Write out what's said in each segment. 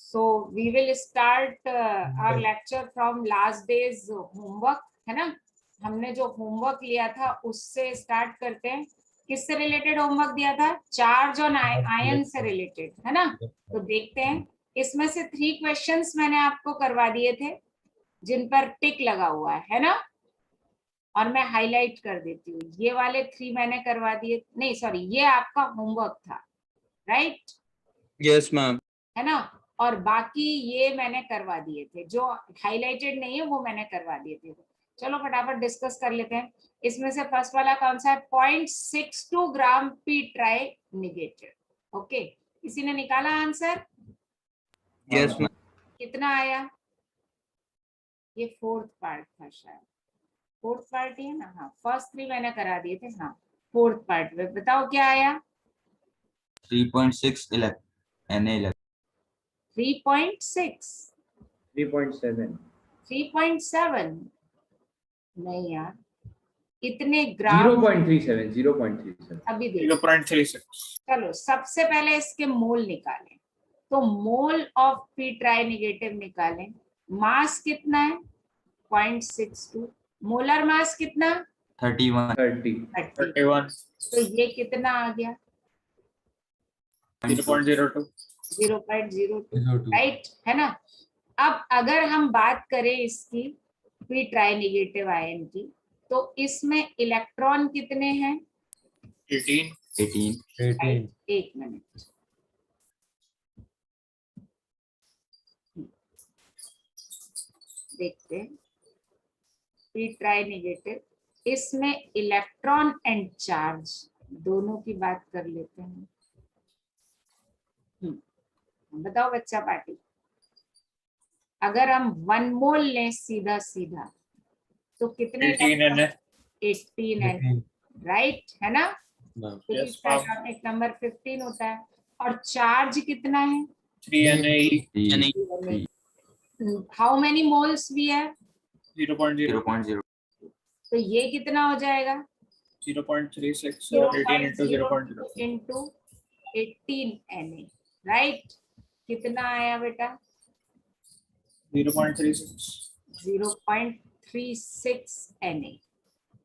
So we will start our lecture from last day's homework, है ना। हमने जो होमवर्क लिया था उससे स्टार्ट करते हैं। किससे रिलेटेड होमवर्क दिया था? चार्ज ऑन आयन से रिलेटेड, है ना। तो देखते हैं, इसमें से 3 क्वेश्चंस मैंने आपको करवा दिए थे जिन पर टिक लगा हुआ है ना, और मैं हाईलाइट कर देती हूँ। ये वाले 3 मैंने करवा दिए, नहीं सॉरी, ये आपका होमवर्क था, राइट? Yes ma'am. है ना। और बाकी ये मैंने करवा दिए थे, जो हाईलाइटेड नहीं है वो मैंने करवा दिए थे। चलो फटाफट डिस्कस कर लेते हैं। इसमें से फर्स्ट वाला कौन सा है? 0.62 ग्राम पी ट्राई निगेटिव। ओके, किसी ने निकाला आंसर? Yes ma'am. कितना आया? ये फोर्थ पार्ट था शायद, फोर्थ पार्ट ही है ना। हाँ, फर्स्ट 3 मैंने करा दिए थे। हाँ, फोर्थ पार्ट में बताओ क्या आया? 3.6 Na 3.6 3.7 3.7 नहीं यार, इतने ग्राम 0.37 अभी देखो। 0.36। चलो सबसे पहले इसके मोल निकालें। तो mole of P try negative निकालें। मास कितना है? 0.62। मोलर मास कितना? 31 31। तो ये कितना आ गया? 0.02 0.02, राइट, है ना। अब अगर हम बात करें इसकी पी ट्राई निगेटिव आयन की, तो इसमें इलेक्ट्रॉन कितने हैं? 18। एक मिनट, देखते हैं। पी ट्राई निगेटिव, इसमें इलेक्ट्रॉन एंड चार्ज दोनों की बात कर लेते हैं। बताओ बच्चा पार्टी, अगर हम 1 मोल लें सीधा सीधा तो कितने? 18 एन, राइट, है ना। तो इसका एटॉमिक नंबर 15 होता है। और चार्ज कितना है? 3 how many moles we have? 0.0 तो ये कितना हो जाएगा? 0.36 0.02 into 18 Na, राइट। कितना आया बेटा? 0.36 0.36 Na।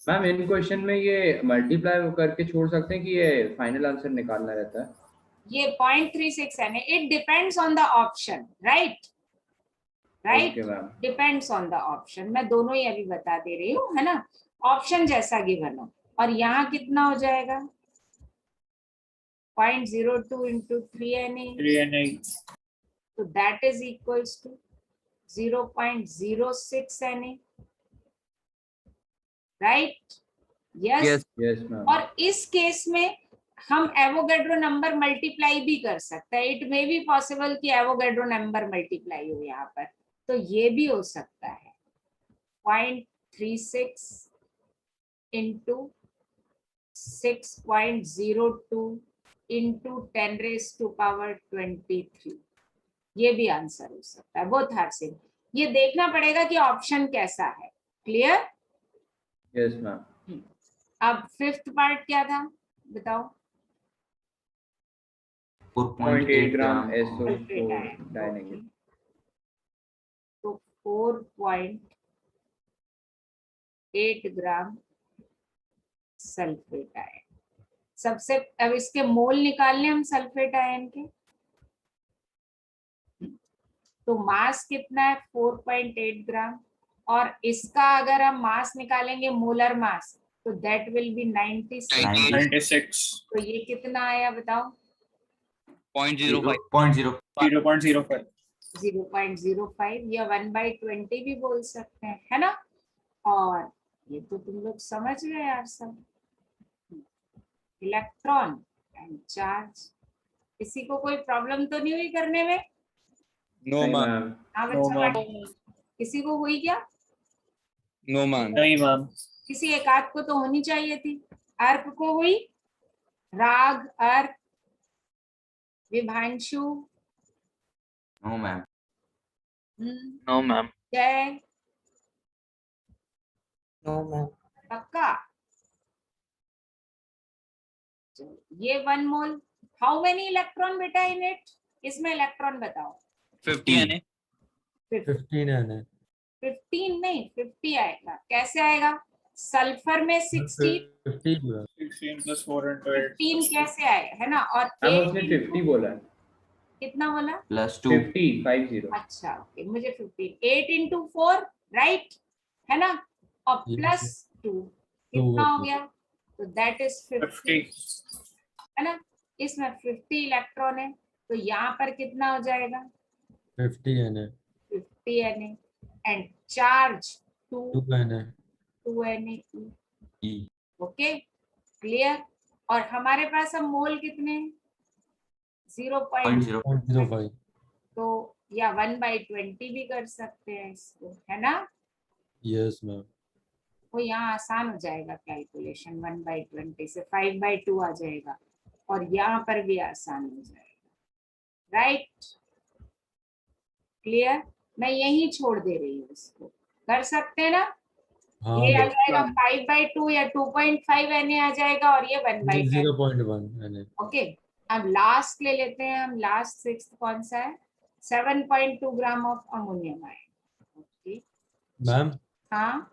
मैम इन क्वेश्चन में ये मल्टीप्लाई करके छोड़ सकते हैं कि ये फाइनल आंसर निकालना रहता है? ये 0.36 Na, it depends on the option, right, right, okay ma'am. Depends on the option. मैं दोनों ही अभी बता दे रही हूँ, है ना। ऑप्शन जैसा गिवन हो। और यहाँ कितना हो जाएगा? 0.02 into 3 Na, तो that is equals to 0.06 Na, right. Yes. Yes ma'am. और इस केस में हम एवोगैड्रो नंबर मल्टीप्लाई भी कर सकते हैं। इट मे बी पॉसिबल कि एवोगैड्रो नंबर मल्टीप्लाई हो यहाँ पर, तो ये भी हो सकता है। 0.36 into 6.02 into 10 raised to power 23, ये भी आंसर हो सकता है। Both are same. ये देखना पड़ेगा कि ऑप्शन कैसा है। क्लियर? Yes ma'am. अब फिफ्थ पार्ट क्या था बताओ? 0.8 ग्राम सल्फेट SO4 आयन। डाइनेगेटिव। तो 4.8 ग्राम सल्फेट आयन। सबसे अब इसके मोल निकालने हम सल्फेट आयन के। तो मास कितना है? 4.8 ग्राम। और इसका अगर हम मास निकालेंगे, मोलर मास, तो दैट विल बी 96। तो ये कितना आया बताओ? 0.05 या 1/20 भी बोल सकते हैं, है ना। और ये तो तुम लोग समझ गए यार सब। इलेक्ट्रॉन एंड चार्ज, किसी को कोई प्रॉब्लम तो नहीं हुई करने में? No ma'am. हाँ बच्चा, किसी को हुई क्या? No ma'am. नहीं मैम। किसी एक आध को तो होनी चाहिए थी। अर्क को हुई? Raag, Ark, Vibhanshu? No ma'am. No ma'am. Jay? No ma'am. पक्का? ये 1 मोल, हाउ मेनी इलेक्ट्रॉन बेटा इन इट? इसमें इलेक्ट्रॉन बताओ। 50 Na 15 Na 15 नहीं 50 आएगा। कैसे आएगा? सल्फर में 16 15 16 plus 4 into 8 15 कैसे आएगा, है ना? और मैम 8 उसने into 50 बोला है, कितना बोला? +2 50 अच्छा ओके, मुझे 15 8 into 4 राइट, है ना? और Yes, +2 कितना हो होगा। गया? तो दैट इज 50, है ना? इसमें 50 इलेक्ट्रॉन है, तो यहाँ पर कितना हो जाएगा? 50 Na 50 Na and charge 2 2 Na Na E okay clear. और हमारे पास अब मोल कितने? 0.0, 0.05 तो या 1/20 भी कर सकते हैं इसको, है ना? Yes ma'am. वो यहाँ आसान हो जाएगा कैलकुलेशन, 1/20 से 5/2 आ जाएगा, और यहाँ पर भी आसान हो जाएगा, राइट क्लियर। मैं यही छोड़ दे रही हूँ, इसको कर सकते हैं ना? हाँ ये आ मैम, जाएगा 5/2 या 2.5 Na आ जाएगा, और ये 1/10 0.1 Na ओके। अब लास्ट ले लेते हैं हम, लास्ट 6 कौन सा है? 7.2 gram of ammonium ion. Okay ma'am. हाँ,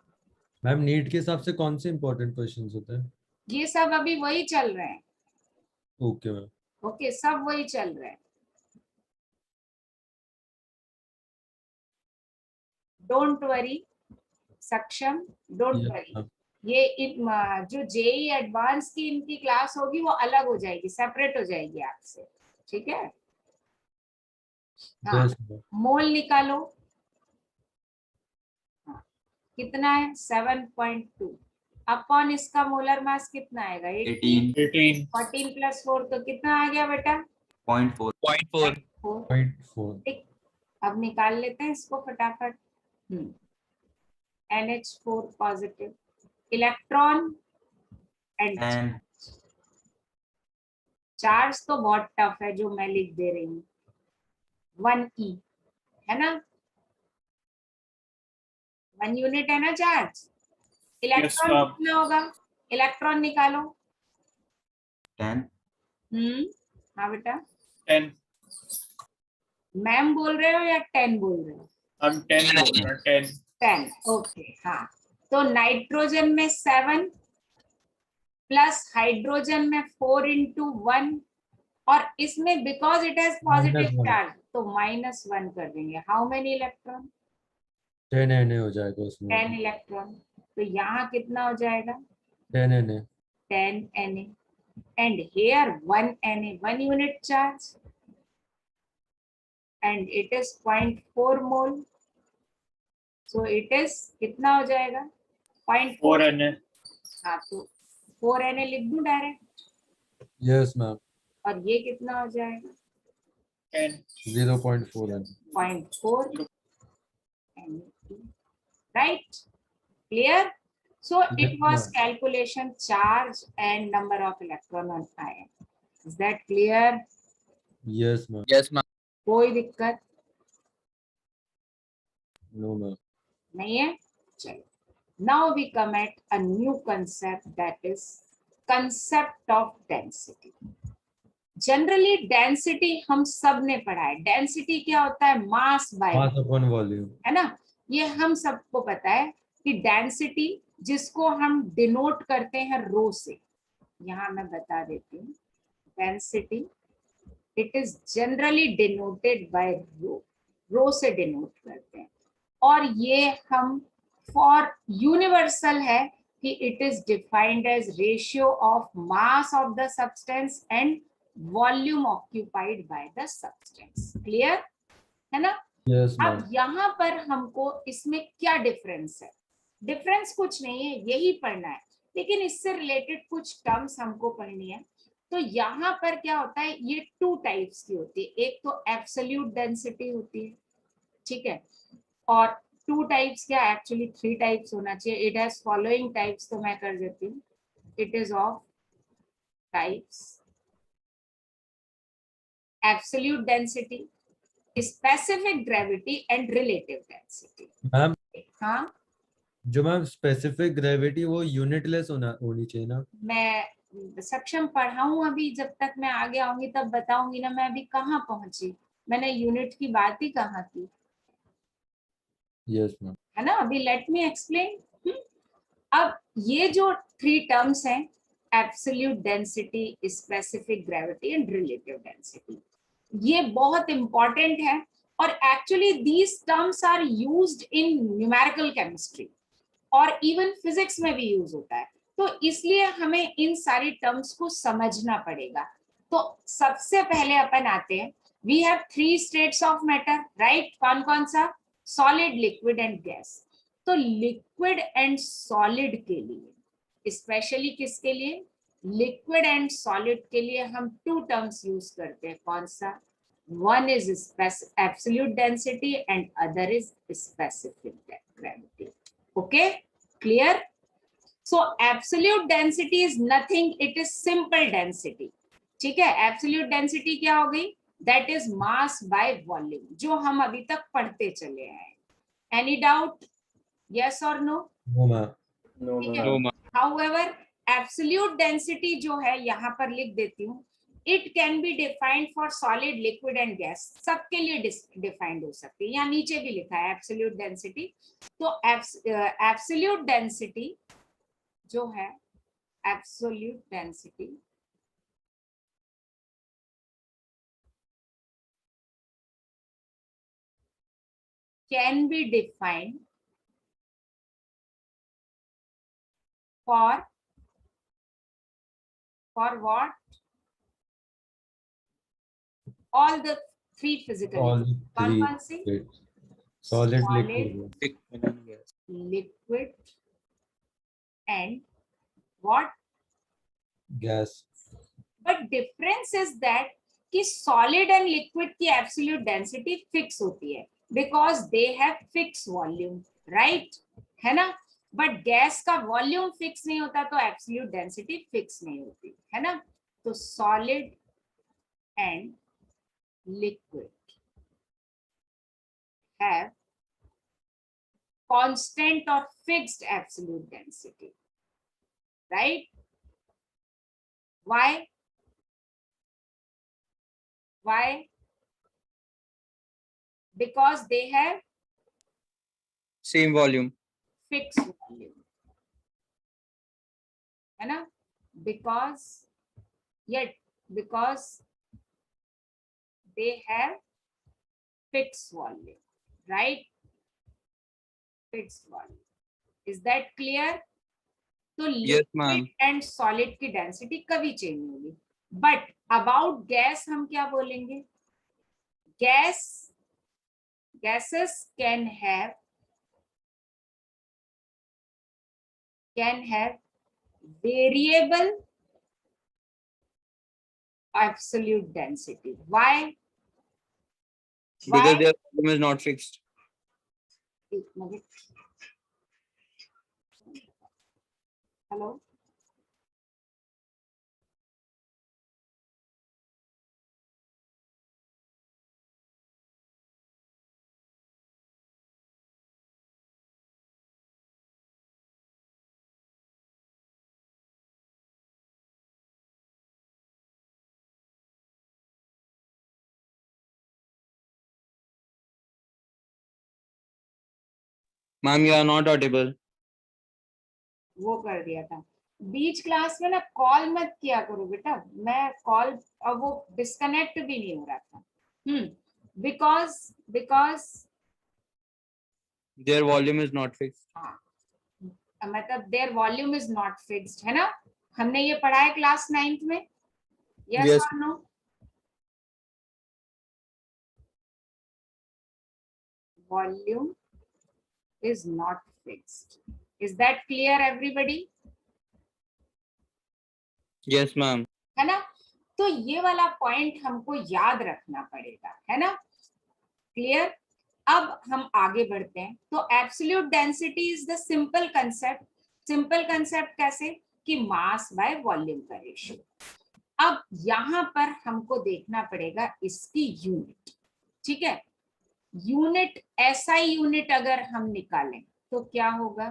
मैम नीट के हिसाब से कौन से इंपॉर्टेंट क्वेश्चंस होते हैं? ये सब अभी वही चल रहे हैं। Okay ma'am. ओके सब वही चल रहे हैं, डोंट वरी सक्षम, डोंट वरी। ये जो जेई एडवांस की इनकी क्लास होगी वो अलग हो जाएगी, सेपरेट हो जाएगी आपसे, ठीक है? हाँ, यस मैम। मोल निकालो। हाँ, कितना है? 7.2 अपॉन इसका मोलर मास कितना आएगा? 18 14 + 4 तो कितना आ गया बेटा? 0.4 4। 0.4 ठीक, अब निकाल लेते हैं इसको फटाफट। NH4 positive electron and and charge तो बहुत टफ है जो मैं लिख दे रही हूँ, 1E है ना? 1 यूनिट है ना चार्ज। इलेक्ट्रॉन कितना होगा? इलेक्ट्रॉन निकालो। 10 हाँ बेटा, 10 मैम बोल रहे हो या 10 बोल रहे हो? हम 10 बोल रहे हैं 10 10 ओके। हाँ, तो नाइट्रोजन में 7 प्लस हाइड्रोजन में 4 into 1, और इसमें because it has positive -1 charge तो -1 कर देंगे। How many electron? 10 Na हो जाएगा उसमें। 10 इलेक्ट्रॉन, तो यहाँ कितना हो जाएगा? 10 Na 10 Na and here 1 Na, 1 unit charge and it is 0.4 mole, so it is कितना हो जाएगा? 0.4 Na हाँ, तो 4 Na लिख दूं डायरेक्ट, यस मैम। और ये कितना हो जाएगा? 10 0.4 Na 0.4 right clear. So it Yes, was ma'am. calculation charge and number of electron on ion. Is that clear? Yes ma'am. yes ma'am कोई दिक्कत नो मैम। नहीं है? चलो, now we come at a new concept, that is concept of density. Generally density हम सब ने पढ़ा है। डेंसिटी क्या होता है? Mass by mass upon volume, है ना? ये हम सबको पता है कि डेंसिटी जिसको हम डिनोट करते हैं रो से, यहाँ मैं बता देती हूँ, density it is generally denoted by rho, rho से डिनोट करते हैं। और ये हम फॉर यूनिवर्सल है कि it is defined as ratio of mass of the substance and volume occupied by the substance. Clear है ना? Yes ma'am. अब यहाँ पर हमको इसमें क्या डिफरेंस है? डिफरेंस कुछ नहीं है, यही पढ़ना है, लेकिन इससे रिलेटेड कुछ टर्म्स हमको पढ़नी है। तो यहाँ पर क्या होता है, ये 2 टाइप्स की होती है। एक तो एब्सोल्यूट डेंसिटी होती है, ठीक है, और 2 टाइप्स क्या, एक्चुअली 3 टाइप्स होना चाहिए। इट हैज फॉलोइंग टाइप्स, तो मैं कर देती हूँ। It is of types absolute density, specific gravity and relative density. Ma'am हाँ, जो मैम स्पेसिफिक ग्रेविटी वो यूनिटलेस होनी चाहिए ना? मैं सक्षम पढ़ाऊं अभी, जब तक मैं आगे आऊंगी तब बताऊंगी ना मैं अभी कहाँ पहुंची। मैंने यूनिट की बात ही कहाँ की, यस मैम। है ना। अभी लेट मी एक्सप्लेन। अब ये जो 3 टर्म्स हैं, absolute density, specific gravity and relative density, ये बहुत इंपॉर्टेंट है। और actually these terms are used in numerical chemistry और इवन फिजिक्स में भी यूज होता है। तो इसलिए हमें इन सारी टर्म्स को समझना पड़ेगा। तो सबसे पहले अपन आते हैं, we have 3 states of matter, right. कौन कौन सा? Solid, liquid and gas. तो लिक्विड एंड सॉलिड के लिए, स्पेशली किसके लिए? लिक्विड एंड सॉलिड के लिए हम 2 टर्म्स यूज करते हैं। कौन सा? One is absolute density and other is specific gravity. Okay, clear? So absolute density is nothing, it is simple density. ठीक है, absolute density क्या हो गई? That is mass by volume, जो हम अभी तक पढ़ते चले आए। Any doubt? Yes or no? No ma'am. No, ठीक ma'am. है। However, absolute density जो है यहाँ पर लिख देती हूँ, it can be defined for solid, liquid and gas, सबके लिए डिफाइंड हो सकती है। यहाँ नीचे भी लिखा है एब्सोल्यूट डेंसिटी। तो एब्सोल्यूट डेंसिटी जो है, absolute density can be defined for what? All the 3 physical All elements. three कौन सी? states. Solid, Solid, liquid, liquid and what? gas. But difference is that कि solid and liquid की absolute density fix होती है because they have fixed volume, right? है ना। But gas का volume fix नहीं होता तो एब्सोल्यूट डेंसिटी फिक्स नहीं होती, है ना। तो solid and liquid have constant और fixed absolute density, right. Why? Why? Because they have same volume. fixed volume, है ना। Because they have fixed volume, right? Fixed volume. Is that clear? तो Yes, ma'am. Liquid and solid की density कभी change नहीं होगी। But about gas हम क्या बोलेंगे? gases can have variable absolute density. Why? Because their volume is not fixed. Hello? Ma'am, you are not audible. वो कर दिया था बीच क्लास में ना। कॉल मत किया करो बेटा, मैं कॉल अब वो डिस्कनेक्ट भी नहीं हो रहा था। Because Their volume is not fixed. हाँ, मतलब their volume is not fixed, है ना। हमने ये पढ़ा है क्लास 9th में। Yes Yes. और नो? Volume is not fixed. Is that clear everybody? Yes, ma'am. है ना। तो ये वाला पॉइंट हमको याद रखना पड़ेगा, है ना। क्लियर? अब हम आगे बढ़ते हैं। तो absolute density is the simple concept. Simple concept कैसे? कि मास बाय वॉल्यूम का रेशियो। अब यहां पर हमको देखना पड़ेगा इसकी यूनिट, ठीक है। यूनिट, एसआई यूनिट अगर हम निकालें तो क्या होगा?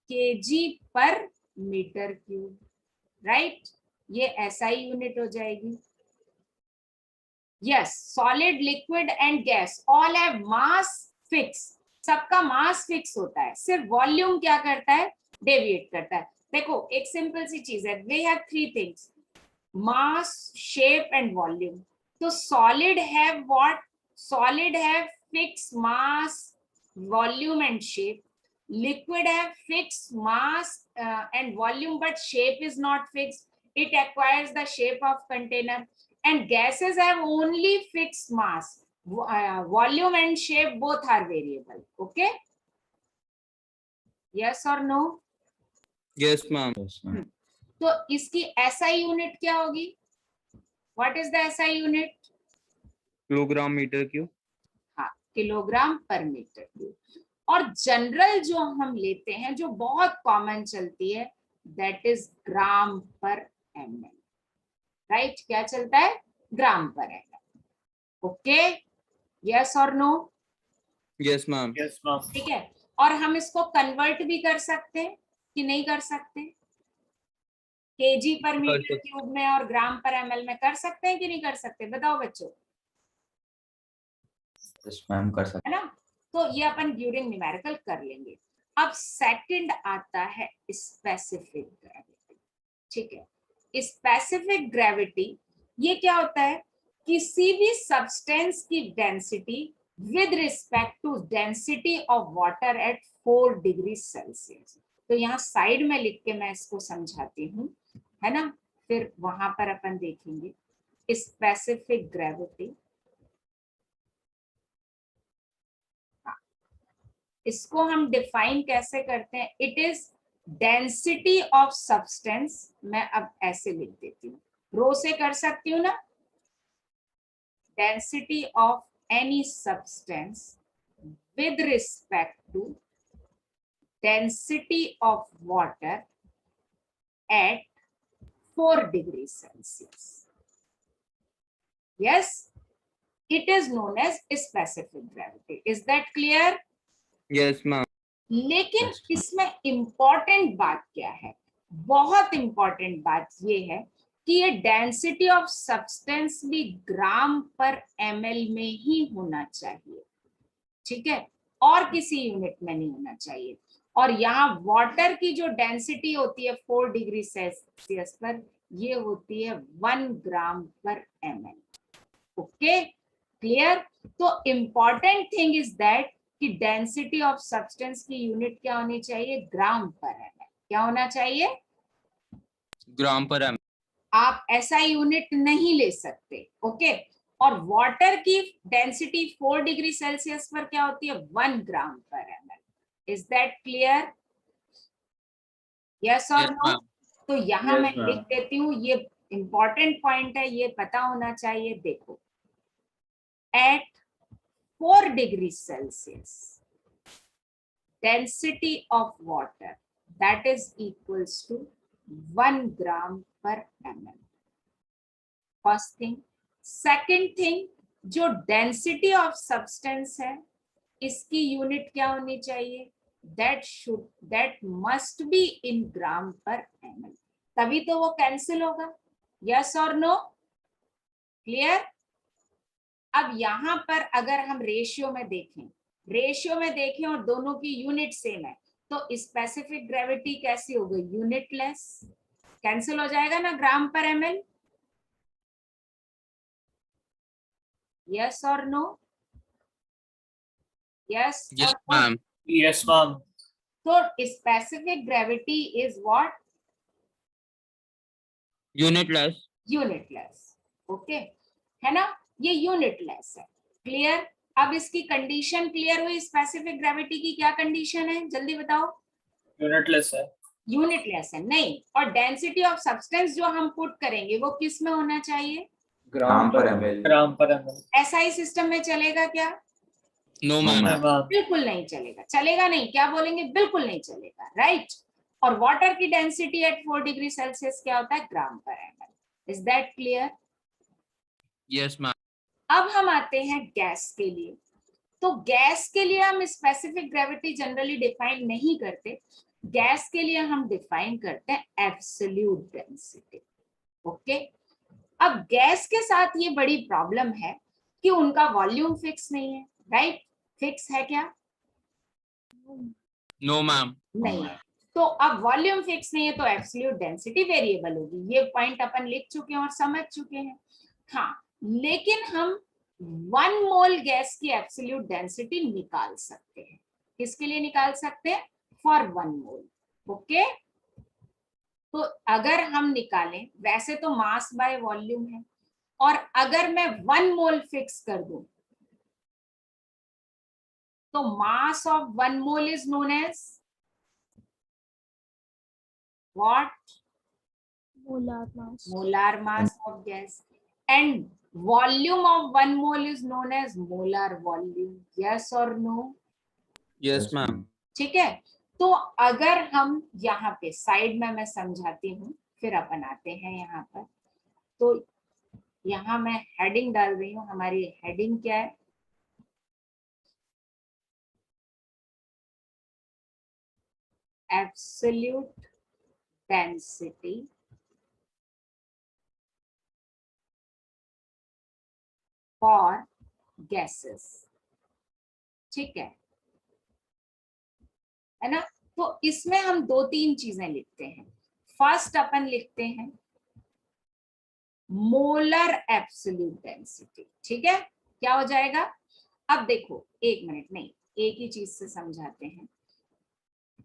केजी पर मीटर क्यूब, राइट। ये एसआई यूनिट हो जाएगी। Yes, solid, liquid and gas all have mass fix, सबका मास फिक्स होता है, सिर्फ वॉल्यूम क्या करता है, डेविएट करता है। देखो एक सिंपल सी चीज है, we have three things, mass, shape and volume. तो solid have what, solid have fix mass, volume and shape, liquid have fixed mass and volume but shape is not fixed, it acquires the shape of container, and gases have only fixed mass, volume and shape both are variable. Okay, yes or no? Yes, ma'am. तो इसकी SI unit क्या होगी, what is the SI unit? Kilogram meter cube. हाँ, kilogram पर metre cube. और general जो हम लेते हैं, जो बहुत कॉमन चलती है, दैट इज ग्राम पर ml, राइट? क्या चलता है, ग्राम पर ml। ओके, यस और no? Yes, ma'am. Yes, ma'am. ठीक है, और हम इसको कन्वर्ट भी कर सकते हैं कि नहीं कर सकते, केजी पर मीटर क्यूब में और ग्राम पर ml में कर सकते हैं कि नहीं कर सकते, बताओ बच्चों। यस मैम, कर सकते है ना, तो ये अपन ड्यूरिंग न्यूमेरिकल कर लेंगे। अब सेकंड आता है स्पेसिफिक ग्रेविटी। ठीक है, स्पेसिफिक ग्रेविटी ये क्या होता है, किसी भी सब्सटेंस की density with respect to density of water at 4 degree Celsius. तो यहाँ साइड में लिख के मैं इसको समझाती हूँ, है ना, फिर वहां पर अपन देखेंगे स्पेसिफिक ग्रेविटी। इसको हम डिफाइन कैसे करते हैं, it is density of substance. मैं अब ऐसे लिख देती हूँ, रो से कर सकती हूँ ना, density of any substance with respect to density of water at 4 degree Celsius. Yes, it is known as specific gravity. Is that clear? Yes, ma'am. लेकिन इसमें इंपॉर्टेंट बात क्या है, बहुत इंपॉर्टेंट बात ये है कि ये डेंसिटी ऑफ सब्सटेंस भी ग्राम पर ml में ही होना चाहिए। ठीक है, और किसी यूनिट में नहीं होना चाहिए। और यहाँ वाटर की जो डेंसिटी होती है 4 डिग्री सेल्सियस पर, ये होती है 1 ग्राम पर ml। Okay, clear? तो इंपॉर्टेंट थिंग इज दैट कि डेंसिटी ऑफ सब्सटेंस की यूनिट क्या होनी चाहिए, ग्राम पर ml। क्या होना चाहिए, Gram per ml. आप ऐसा यूनिट नहीं ले सकते। ओके, और वाटर की डेंसिटी 4 डिग्री सेल्सियस पर क्या होती है, 1 ग्राम पर ml। Is that clear? Yes और Yes, नो? ma'am. तो यहाँ Yes, मैं ma'am. लिख देती हूँ, ये इंपॉर्टेंट पॉइंट है, ये पता होना चाहिए। देखो, at 4 degree Celsius density of water that is equals to 1 gram per ml. First thing. Second thing, जो density of substance है, इसकी यूनिट क्या होनी चाहिए, that must be in gram per ml, तभी तो वो कैंसिल होगा। यस और नो? क्लियर? अब यहाँ पर अगर हम रेशियो में देखें और दोनों की यूनिट सेम है, तो स्पेसिफिक ग्रेविटी कैसी हो गई, यूनिटलेस, कैंसिल हो जाएगा ना ग्राम पर ml। यस और no? Yes Yes, ma'am. Yes, ma'am. तो specific gravity is what, Unitless. Unitless. Okay, है ना, ये यूनिटलेस है। क्लियर? अब इसकी कंडीशन क्लियर हुई, स्पेसिफिक ग्रेविटी की क्या कंडीशन है, जल्दी बताओ। Unitless है। यूनिटलेस है, नहीं। और डेंसिटी ऑफ सब्सटेंस जो हम पुट करेंगे वो किस में होना चाहिए, ग्राम पर ml। ग्राम पर ml। SI सिस्टम में चलेगा क्या, No, No, ma'am. ma'am. ma'am। बिल्कुल नहीं चलेगा। चलेगा नहीं, क्या बोलेंगे, बिल्कुल नहीं चलेगा, राइट? और वाटर की डेंसिटी एट 4 डिग्री सेल्सियस क्या होता है, ग्राम पर ml। Is that clear? Yes, ma'am. अब हम आते हैं गैस के लिए। तो गैस के लिए हम स्पेसिफिक ग्रेविटी जनरली डिफाइन नहीं करते, गैस के लिए हम डिफाइन करते हैं एब्सोल्यूट डेंसिटी। ओके, अब गैस के साथ ये बड़ी प्रॉब्लम है कि उनका वॉल्यूम फिक्स नहीं है, राइट? फिक्स है क्या? No, ma'am. नहीं है। तो अब वॉल्यूम फिक्स नहीं है तो एब्सोल्यूट डेंसिटी वेरिएबल होगी। ये पॉइंट अपन लिख चुके हैं और समझ चुके हैं। हाँ, लेकिन हम 1 मोल गैस की एब्सोल्यूट डेंसिटी निकाल सकते हैं। किसके लिए निकाल सकते हैं? For 1 mole. ओके, तो अगर हम निकालें, वैसे तो मास बाय वॉल्यूम है, और अगर मैं 1 मोल फिक्स कर दूं तो mass of 1 mole is known as what? Molar mass. Molar mass of gas. And volume of 1 mole is known as molar volume. Yes or no? Yes, ma'am. ठीक है, तो अगर हम यहाँ पे साइड में मैं समझाती हूँ, फिर अपन आते हैं यहाँ पर। तो यहाँ मैं हेडिंग डाल रही हूँ। हमारी हेडिंग क्या है? Absolute density for gases. ठीक है ना? तो इसमें हम 2-3 चीजें लिखते हैं। फर्स्ट अपन लिखते हैं मोलर एब्सोल्यूट डेंसिटी। ठीक है, क्या हो जाएगा? अब देखो, 1 मिनट, नहीं, एक ही चीज से समझाते हैं।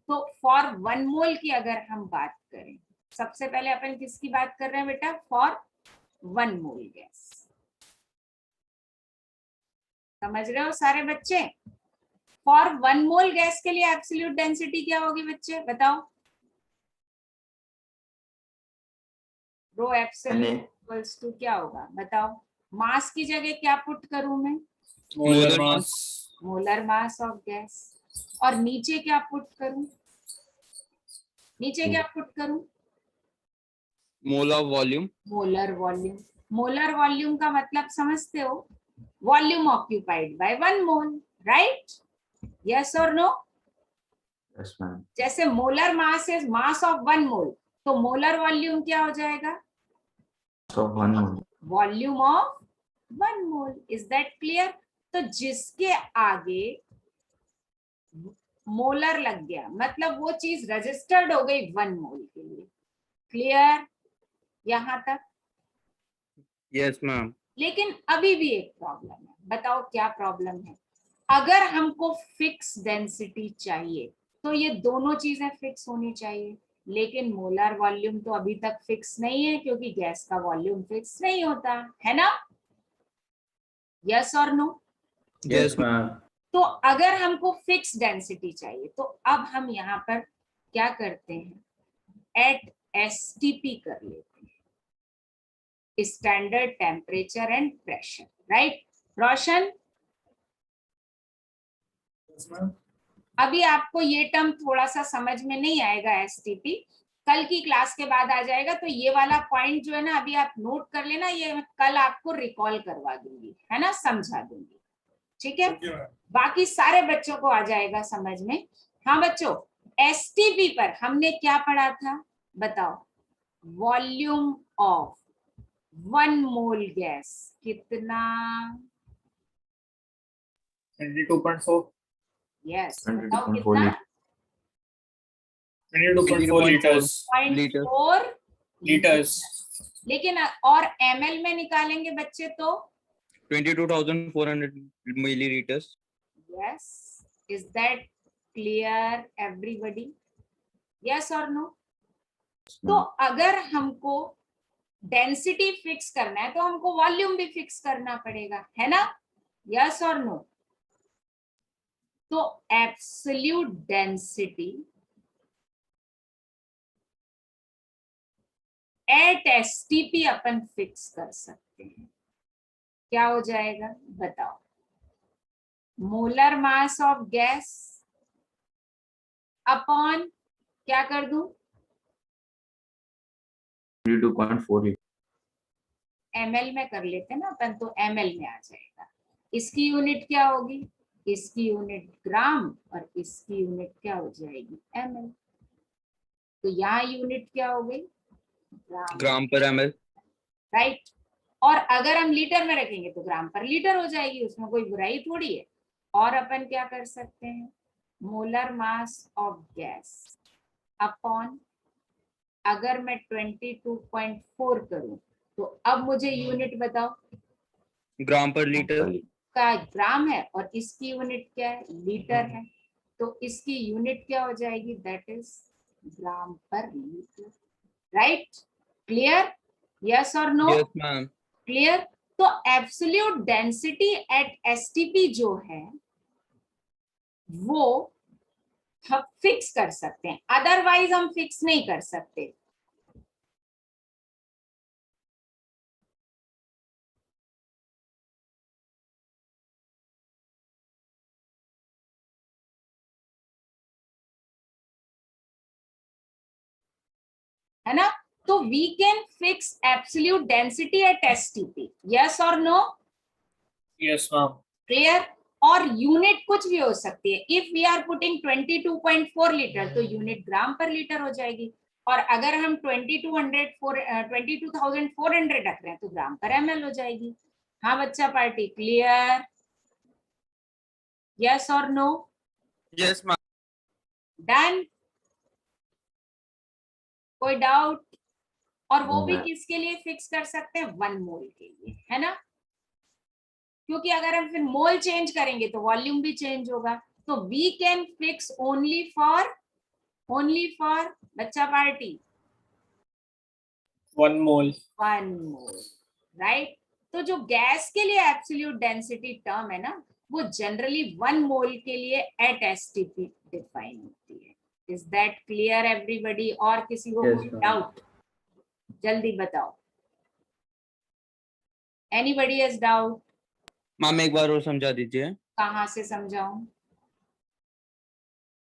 तो फॉर 1 मोल की अगर हम बात करें, सबसे पहले अपन किसकी बात कर रहे हैं बेटा? For 1 mole gas. समझ रहे हो सारे बच्चे? फॉर 1 मोल गैस के लिए एब्सोल्यूट डेंसिटी क्या होगी बच्चे, बताओ? रो एब्सोल्यूट इक्वल्स टू क्या होगा, बताओ? मास की जगह क्या पुट करूं मैं? Molar mass. Molar mass of gas. और नीचे क्या पुट करूं? नीचे क्या पुट करूं? Mole of volume. Molar volume. Molar volume का मतलब समझते हो? Volume occupied by 1 mole, right? Yes और नो? Yes ma'am. जैसे molar mass is mass of 1 mole, तो मोलर वॉल्यूम क्या हो जाएगा? Volume of 1 mole. Is that clear? तो जिसके आगे मोलर लग गया मतलब वो चीज रजिस्टर्ड हो गई 1 मोल के लिए। क्लियर यहां तक? Yes, ma'am. लेकिन अभी भी एक प्रॉब्लम है। बताओ क्या प्रॉब्लम है? अगर हमको फिक्स डेंसिटी चाहिए तो ये दोनों चीजें फिक्स होनी चाहिए, लेकिन मोलर वॉल्यूम तो अभी तक फिक्स नहीं है क्योंकि गैस का वॉल्यूम फिक्स नहीं होता है ना? यस और नो? Yes, ma'am. तो अगर हमको फिक्स डेंसिटी चाहिए तो अब हम यहाँ पर क्या करते हैं? एट एसटीपी कर लेते हैं, standard temperature and pressure, right? Roshan, Yes, ma'am. अभी आपको ये टर्म थोड़ा सा समझ में नहीं आएगा, एसटीपी कल की क्लास के बाद आ जाएगा। तो ये वाला पॉइंट जो है ना, अभी आप नोट कर लेना, ये मैं कल आपको रिकॉल करवा दूंगी, है ना, समझा दूंगी। ठीक है, Okay, ma'am. बाकी सारे बच्चों को आ जाएगा समझ में। हाँ बच्चों, एसटीपी पर हमने क्या पढ़ा था, बताओ? वॉल्यूम ऑफ 1 मोल गैस कितना? 22.4. यस, 22.4 बताओ कितना? 22.4 liters. 0.4 Liters. लेकिन और ml में निकालेंगे बच्चे तो 22,400 milliliters. yes, is that clear everybody? yes or no? तो अगर हमको डेंसिटी फिक्स करना है तो हमको वॉल्यूम भी फिक्स करना पड़ेगा, है ना? yes or no? तो absolute density at STP upon fix कर सकते हैं। क्या हो जाएगा बताओ? Molar mass of gas upon क्या कर दूं? 22.4 ml में कर लेते हैं ना अपन, तो ml में आ जाएगा। इसकी यूनिट क्या होगी? इसकी यूनिट ग्राम और इसकी यूनिट क्या हो जाएगी? ml। तो यहाँ यूनिट क्या हो गई? ग्राम, Gram per ml. राइट? और अगर हम लीटर में रखेंगे तो ग्राम पर लीटर हो जाएगी, उसमें कोई बुराई थोड़ी है। और अपन क्या कर सकते हैं, molar mass of gas upon, अगर मैं 22.4 करूं तो अब मुझे यूनिट बताओ, ग्राम पर लीटर। का ग्राम है और इसकी यूनिट क्या है, लीटर है, तो इसकी यूनिट क्या हो जाएगी, दैट इज ग्राम पर लीटर। राइट, क्लियर, यस और नो? Yes ma'am. क्लियर। तो एब्सोल्यूट डेंसिटी एट एसटीपी जो है वो हम फिक्स कर सकते हैं, अदरवाइज हम फिक्स नहीं कर सकते। है ना? तो we can fix absolute density at STP, yes और नो? Yes, ma'am. क्लियर। और यूनिट कुछ भी हो सकती है, if we are putting 22.4 litre तो यूनिट ग्राम पर लीटर हो जाएगी, और अगर हम 22,400 रख रहे हैं तो ग्राम पर ml हो जाएगी। हाँ बच्चा पार्टी, क्लियर, यस और नो? Yes ma'am. डन, कोई डाउट? और वो भी No. किसके लिए फिक्स कर सकते हैं, 1 मोल के लिए, है ना? क्योंकि अगर हम फिर मोल चेंज करेंगे तो वॉल्यूम भी चेंज होगा। तो we can fix only for बच्चा पार्टी 1 mole. 1 mole, right. तो जो गैस के लिए एब्सोल्यूट डेंसिटी टर्म है ना, वो जनरली 1 मोल के लिए एट एसटीपी डिफाइन होती है। Is that clear everybody? और किसी को Yes, कोई ma'am. डाउट, जल्दी बताओ। Anybody has doubt? मैम एक बार और समझा दीजिए। कहाँ से समझाऊं,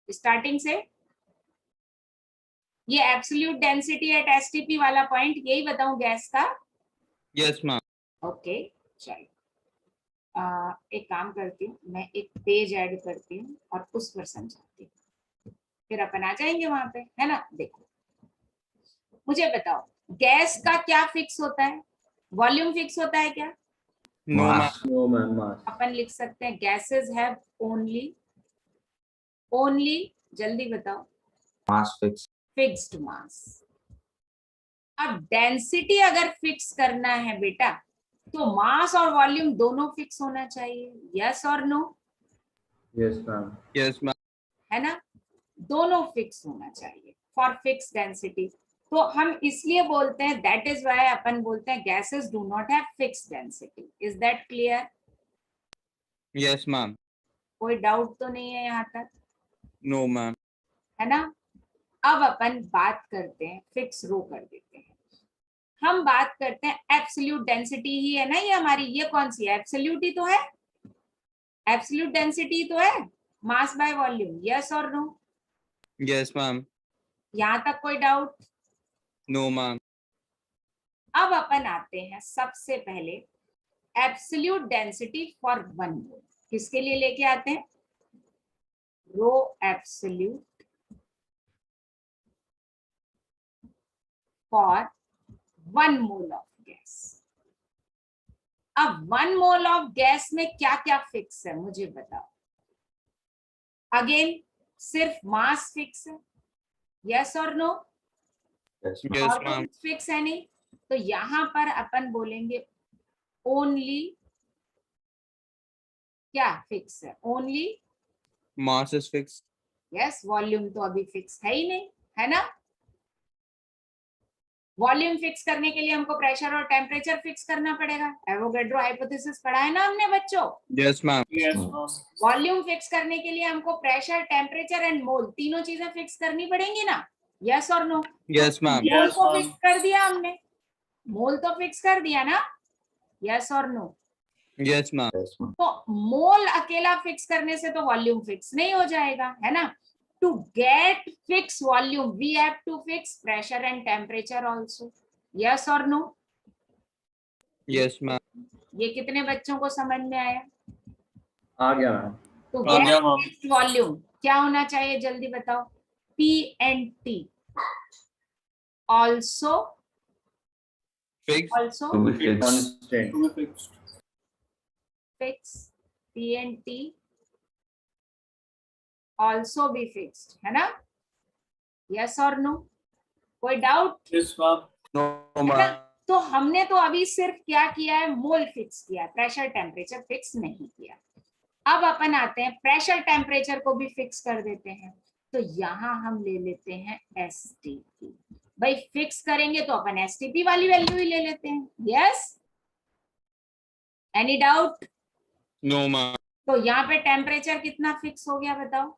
स्टार्टिंग से? ये एब्सोल्यूट डेंसिटी एट एसटीपी वाला पॉइंट यही बताऊं गैस का? Yes ma'am. ओके, चलो एक काम करती हूँ, मैं एक पेज ऐड करती हूँ और उस पर समझाती हूँ, फिर अपन आ जाएंगे वहां पे, है ना? देखो, मुझे बताओ गैस का क्या फिक्स होता है, वॉल्यूम फिक्स होता है क्या? No ma'am. No, ma'am. Mass. अपन लिख सकते हैं गैसेस हैव ओनली, जल्दी बताओ, Mass fix. Fixed mass. अब डेंसिटी अगर फिक्स करना है बेटा तो मास और वॉल्यूम दोनों फिक्स होना चाहिए, यस और no? Yes, ma'am. Yes ma'am. है ना? दोनों फिक्स होना चाहिए फॉर फिक्स डेंसिटी। तो हम इसलिए बोलते हैं, दैट इज व्हाई अपन बोलते हैं gases do not have fix density. Is that clear? Yes ma'am. कोई डाउट तो नहीं है यहाँ तक? No ma'am. है ना? अब अपन बात करते हैं, फिक्स रो कर देते हैं, हम बात करते हैं एब्सोल्यूट डेंसिटी ही है ना ये हमारी, ये कौन सी है, एब्सोल्यूट ही तो है, एब्सोल्यूट डेंसिटी तो है, मास बाय वॉल्यूम, यस और नो? Yes ma'am. यहाँ तक कोई डाउट? No ma'am. अब अपन आते हैं सबसे पहले एब्सोल्यूट डेंसिटी फॉर 1 मोल, किसके लिए लेके आते हैं, rho absolute for 1 mole of gas. अब 1 मोल ऑफ गैस में क्या क्या फिक्स है मुझे बताओ। अगेन सिर्फ मास फिक्स है, यस और नो? Yes, ma'am. यस और मैम। कुछ फिक्स है नहीं, तो यहां पर अपन बोलेंगे ओनली, क्या फिक्स है, only, mass is fix. Yes, volume तो अभी फिक्स है ही नहीं, है ना? वॉल्यूम फिक्स करने के लिए हमको प्रेशर और टेम्परेचर फिक्स करना पड़ेगा, एवोगैड्रो हाइपोथेसिस पढ़ा है ना हमने बच्चों? Yes ma'am. Yes, ma'am. Volume fix करने के लिए हमको प्रेशर, टेम्परेचर एंड मोल तीनों चीजें फिक्स करनी पड़ेंगी ना, यस और no? Yes ma'am. Mole Yes, को ma'am. फिक्स कर दिया हमने, मोल तो फिक्स कर दिया ना, यस और no? Yes ma'am. Yes, ma'am. तो मोल अकेला फिक्स करने से तो वॉल्यूम फिक्स नहीं हो जाएगा, है ना? To get fix volume we have to fix pressure and temperature also, yes और नो? Yes ma'am. ये कितने बच्चों को समझ में आया? आ गया मैम. तो आ गया, गेट मैम. फिक्स वॉल्यूम क्या होना चाहिए, जल्दी बताओ? P and T also Fixed. also To be fixed. constant. To be fixed. fixed, P&T also be fixed, है ना? Yes or no? कोई डाउट? Yes, ma'am. No, है ना? ma'am. तो हमने तो अभी सिर्फ क्या किया है, मोल फिक्स किया, प्रेशर टेम्परेचर फिक्स नहीं किया। अब अपन आते हैं प्रेशर टेम्परेचर को भी फिक्स कर देते हैं। तो यहां हम ले लेते हैं एसटीपी। भाई फिक्स करेंगे तो अपन एसटीपी वाली वैल्यू ही ले लेते हैं। Yes, any doubt? No, ma'am. तो यहाँ पे टेम्परेचर कितना फिक्स हो गया बताओ?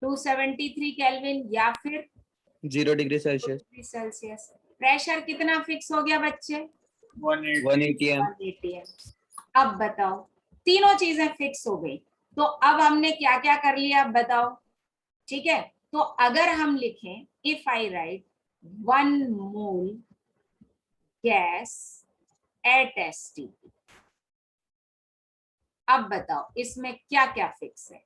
273 केल्विन या फिर 0 degree Celsius. सेल्सियस। प्रेशर कितना फिक्स हो गया बच्चे? 180. 180 m. 180 m। अब बताओ, तीनों चीजें फिक्स हो गई, तो अब हमने क्या क्या कर लिया अब बताओ? ठीक है, तो अगर हम लिखें if I right 1 mole gas at STP, अब बताओ इसमें क्या क्या फिक्स है?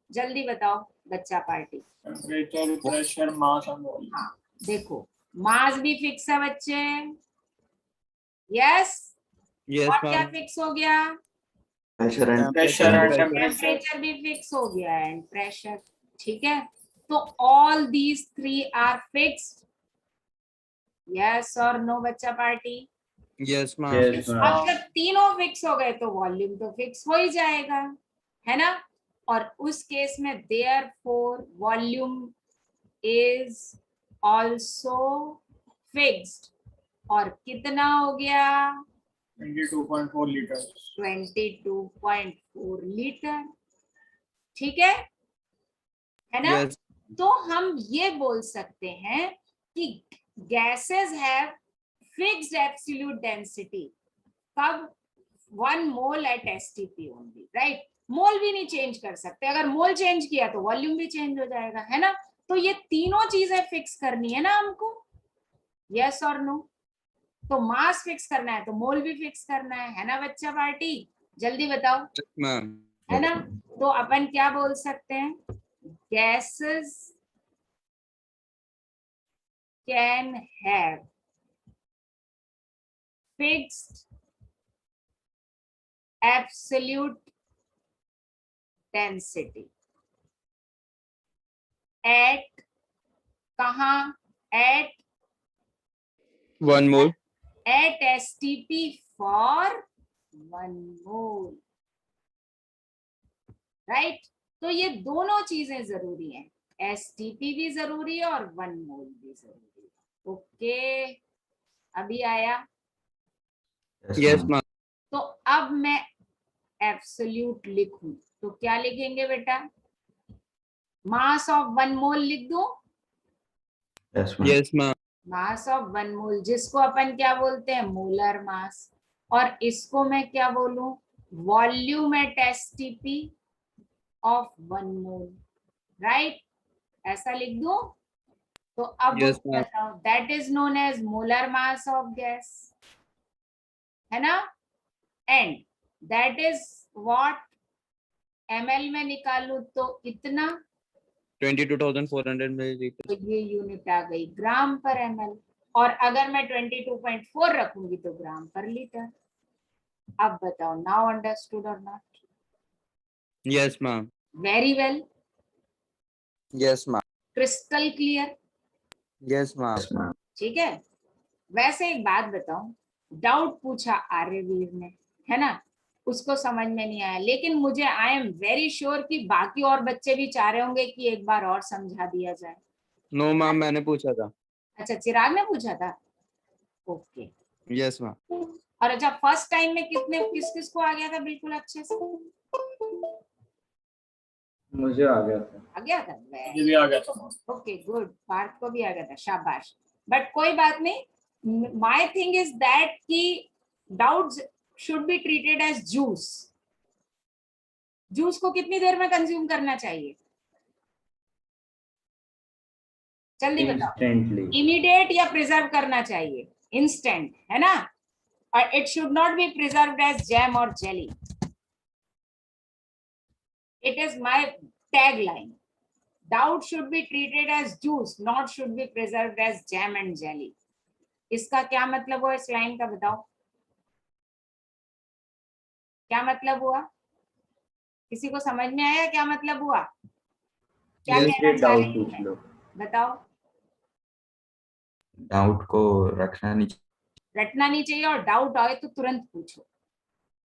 जल्दी बताओ बच्चा party. Temperature, pressure, mass and volume. हाँ देखो, मास भी फिक्स है बच्चे। यस, Yes, और क्या ma'am. फिक्स हो गया? Pressure and Pressure and temperature. Temperature भी फिक्स हो गया एंड प्रेशर। ठीक है, तो all these 3 are fixed. Yes और नो बच्चा पार्टी? Yes, ma'am. Yes, अब ma'am. जब तीनों फिक्स हो गए तो वॉल्यूम तो फिक्स हो ही जाएगा, है ना? और उस केस में therefore volume is also fixed. और कितना हो गया? 22.4 liters. 22.4 लीटर। ठीक है ना? Yes. तो हम ये बोल सकते हैं कि gases have fixed absolute density. कब? 1 मोल एट एसटीपी ओनली, राइट? मोल भी नहीं चेंज कर सकते, अगर मोल चेंज किया तो वॉल्यूम भी चेंज हो जाएगा, है ना? तो ये तीनों चीजें फिक्स करनी है ना हमको। यस और नो? तो मास फिक्स करना है तो मोल भी फिक्स करना है ना बच्चा पार्टी? जल्दी बताओ, Yes, ma'am. है ना? तो अपन क्या बोल सकते हैं? Gases can have fixed absolute density at, कहां? At 1 mole. at STP for 1 mole, राइट? तो ये दोनों चीजें जरूरी हैं, STP भी जरूरी है और 1 मोल भी जरूरी है। ओके, अभी आया? Yes, ma'am. तो अब मैं एब्सोल्यूट लिखूं तो क्या लिखेंगे बेटा? मास ऑफ 1 मोल लिख दूं? Yes, ma'am. Yes, ma'am. Mass of 1 mole, जिसको अपन क्या बोलते हैं? Molar mass. और इसको मैं क्या बोलूं? Volume at STP of 1 mole, right? ऐसा लिख दूं? तो अब Yes, ma'am. बताओ, that is known as molar mass of gas, है ना? And that is what? ml में निकालू तो इतना, 22,400 milliliters. तो ये यूनिट आ गई ग्राम पर ml। और अगर मैं 22.4 रखूंगी तो ग्राम पर लीटर। अब बताओ, नाउ अंडरस्टूड और not? Yes, ma'am. Very well, Yes, ma'am. Crystal clear. Yes, ma'am. Yes, ma'am. ठीक है, वैसे एक बात बताऊं, डाउट पूछा आर्यवीर ने, है ना? उसको समझ में नहीं आया, लेकिन मुझे आई एम वेरी श्योर कि बाकी और बच्चे भी चाह रहे होंगे कि एक बार और समझा दिया जाए। No, ma'am. मैंने पूछा था. अच्छा, चिराग ने पूछा था? ओके। Yes, ma'am. और अच्छा, फर्स्ट टाइम में किस किस को आ गया था बिल्कुल अच्छे से? मुझे आ गया था। आ गया था? मुझे भी आ गया था। ओके गुड, पार्थ को भी आ गया था, शाबाश। बट कोई बात नहीं, माय थिंग इज दैट कि doubts should be treated as juice. Juice को कितनी देर में कंज्यूम करना चाहिए? जल्दी बताओ। Instantly. इमीडिएट या प्रिजर्व करना चाहिए? इंस्टेंट, है ना? और it should not be preserved as jam और jelly. It is my tagline. Doubt should be treated as juice, not should be preserved as jam and jelly. इसका क्या मतलब हुआ इस लाइन का, बताओ क्या मतलब हुआ? किसी को समझ में आया क्या मतलब हुआ? क्या Yes, कहना ये चाह डाउट रही हूँ पूछ मैं, लो। बताओ। डाउट को रखना नहीं रटना नहीं चाहिए, और डाउट आए तो तुरंत पूछो,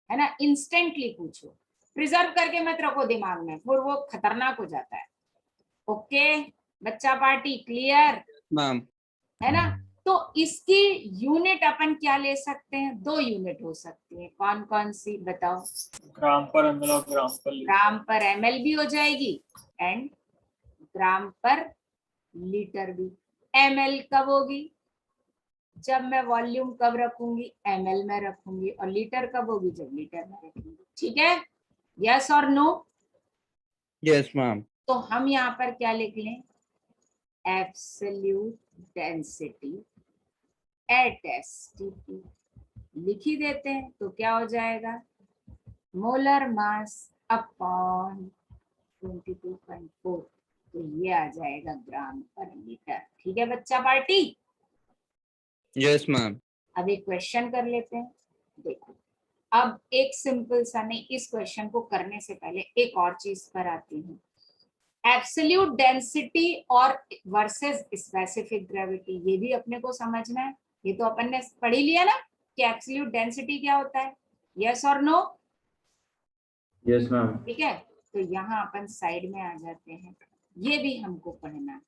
है ना, इंस्टेंटली पूछो, प्रिजर्व करके मत रखो दिमाग में, फिर वो खतरनाक हो जाता है। ओके बच्चा पार्टी, क्लियर Ma'am. है ना? तो इसकी यूनिट अपन क्या ले सकते हैं? 2 यूनिट हो सकती है, कौन कौन सी बताओ? ग्राम पर ml और ग्राम पर लीटर। ग्राम पर ml भी हो जाएगी एंड ग्राम पर लीटर भी। ml कब होगी? जब मैं वॉल्यूम कब रखूंगी? ml में रखूंगी। और लीटर कब होगी? जब लीटर में रखूंगी। ठीक है, यस और नो? Yes, ma'am. तो हम यहाँ पर क्या लिख लें? एब्सोल्यूट डेंसिटी एट STP लिख ही देते हैं, तो क्या हो जाएगा? मोलर मास अपॉन 22.4, तो ये आ जाएगा ग्राम पर लीटर। ठीक है बच्चा पार्टी? Yes, ma'am. अब एक क्वेश्चन कर लेते हैं, देखो। अब एक सिंपल सा, नहीं, इस क्वेश्चन को करने से पहले एक और चीज पर आती हूँ। एब्सोल्यूट डेंसिटी और वर्सेस स्पेसिफिक ग्रेविटी, ये भी अपने को समझना है। ये तो अपन ने पढ़ ही लिया ना कि एब्सोल्यूट डेंसिटी क्या होता है, यस और नो? Yes ma'am. ठीक है, तो यहाँ अपन साइड में आ जाते हैं, ये भी हमको पढ़ना है।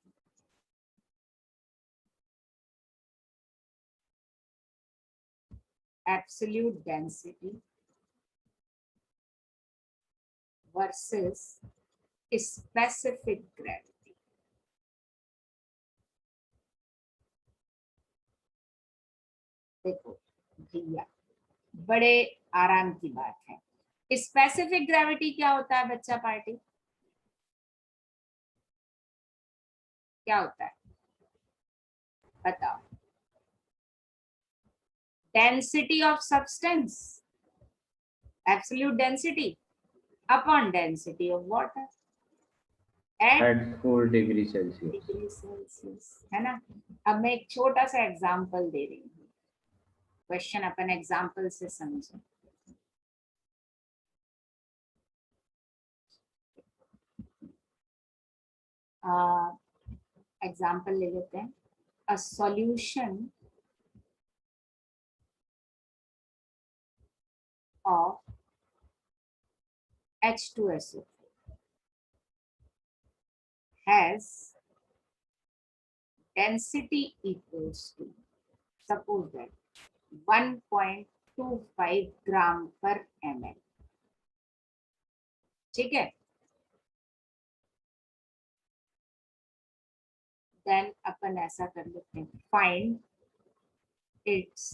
Absolute density versus specific gravity. देखो भैया, बड़े आराम की बात है। स्पेसिफिक ग्रेविटी क्या होता है बच्चा पार्टी? क्या होता है बताओ? Density of substance, absolute density upon density of water at 4 degree Celsius. Degree Celsius, है ना? अब मैं एक छोटा सा एग्जांपल दे रही हूँ, क्वेश्चन अपन एग्जांपल से समझें। एग्जांपल ले लेते हैं। A solution of H2SO has density equals to, suppose that 1.25 ग्राम पर ml। ठीक है, देन अपन ऐसा कर लेते हैं, फाइंड इट्स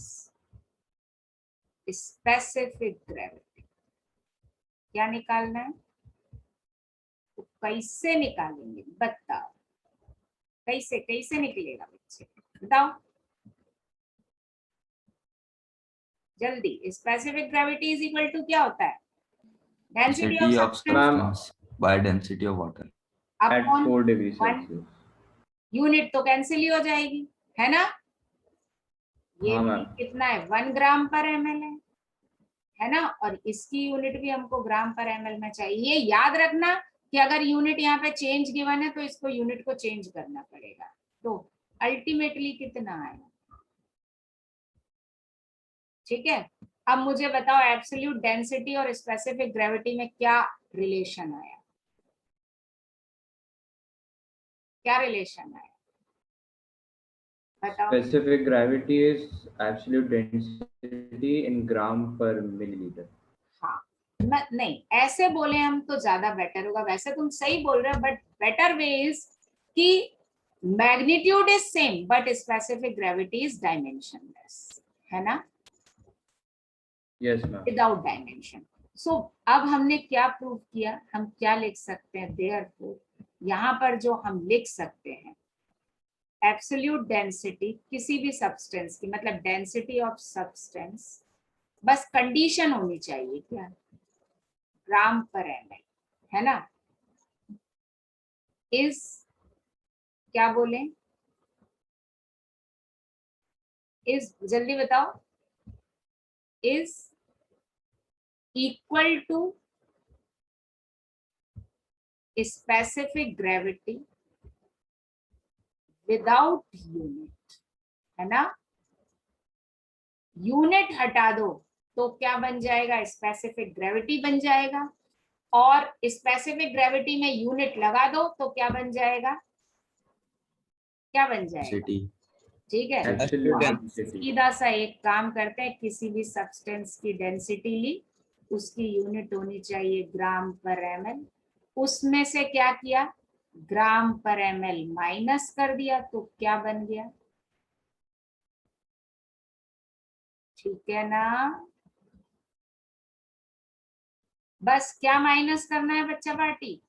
स्पेसिफिक ग्रेविटी। क्या निकालना है? तो कैसे निकालेंगे बताओ? कैसे कैसे निकलेगा बच्चे, बताओ जल्दी। Specific gravity is equal to क्या होता है? Density density of of substance substance by density of water. At upon 4 degree 1। Celsius. Unit तो कैंसिल ही हो जाएगी, है ना? ये हाँ भी मैम। कितना है? 1 ग्राम पर ml है ना? और इसकी यूनिट भी हमको ग्राम पर ml में चाहिए। ये याद रखना कि अगर यूनिट यहाँ पे चेंज गिवन है तो इसको यूनिट को चेंज करना पड़ेगा। तो अल्टीमेटली कितना आएगा? ठीक है, अब मुझे बताओ एब्सोल्यूट डेंसिटी और स्पेसिफिक ग्रेविटी में क्या रिलेशन आया? क्या रिलेशन आया बताओ? Specific gravity is absolute density in gram per milliliter. हाँ, नहीं ऐसे बोले हम तो ज्यादा बेटर होगा। वैसे तुम सही बोल रहे हो, बट बेटर वे इज कि magnitude is same but specific gravity is dimensionless, है ना? Yes ma'am. Without dimension. So अब हमने क्या प्रूव किया? हम क्या लिख सकते हैं? देयरफॉर यहाँ पर जो हम लिख सकते हैं, एब्सोल्यूट डेंसिटी किसी भी सब्सटेंस की, मतलब डेंसिटी ऑफ सब्सटेंस, बस कंडीशन होनी चाहिए क्या? ग्राम पर ml, है ना? इज क्या बोले? इज, जल्दी बताओ, is equal to specific gravity without unit, है ना। यूनिट हटा दो तो क्या बन जाएगा, स्पेसिफिक ग्रेविटी बन जाएगा, और स्पेसिफिक ग्रेविटी में यूनिट लगा दो तो क्या बन जाएगा, क्या बन जाएगा, Density. ठीक है। Absolute तो अब density. सीधा सा एक काम करते हैं, किसी भी सब्सटेंस की डेंसिटी ली, उसकी यूनिट होनी चाहिए ग्राम पर ml, उसमें से क्या किया, ग्राम पर ml माइनस कर दिया तो क्या बन गया, ठीक है ना। बस क्या माइनस करना है बच्चा पार्टी,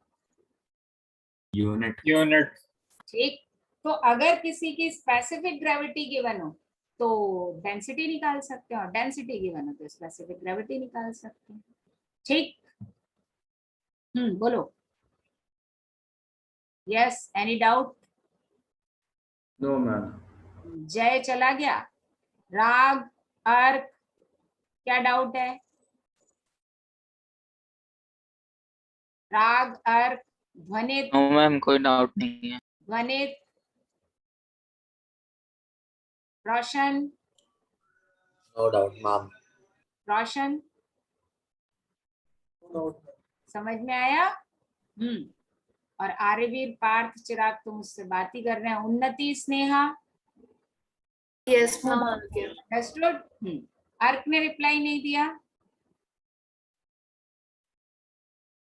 Unit. यूनिट। ठीक। तो अगर किसी की स्पेसिफिक ग्रेविटी गिवन हो तो डेंसिटी निकाल सकते हैं, और डेंसिटी गिवन हो तो स्पेसिफिक ग्रेविटी निकाल सकते हैं, ठीक। बोलो, yes, any doubt. No ma'am. Jay चला गया, राग, अर्क, क्या डाउट है, राग, अर्क, ध्वनित, नो मैम कोई डाउट नहीं है। ध्वनित, रोशन, No doubt, ma'am. रोशन, समझ में आया। और आर्यवीर, पार्थ, चिराग तो मुझसे बात ही कर रहे हैं। उन्नति, स्नेहा, यस मैम। अंडरस्टूड। अर्क ने रिप्लाई नहीं दिया।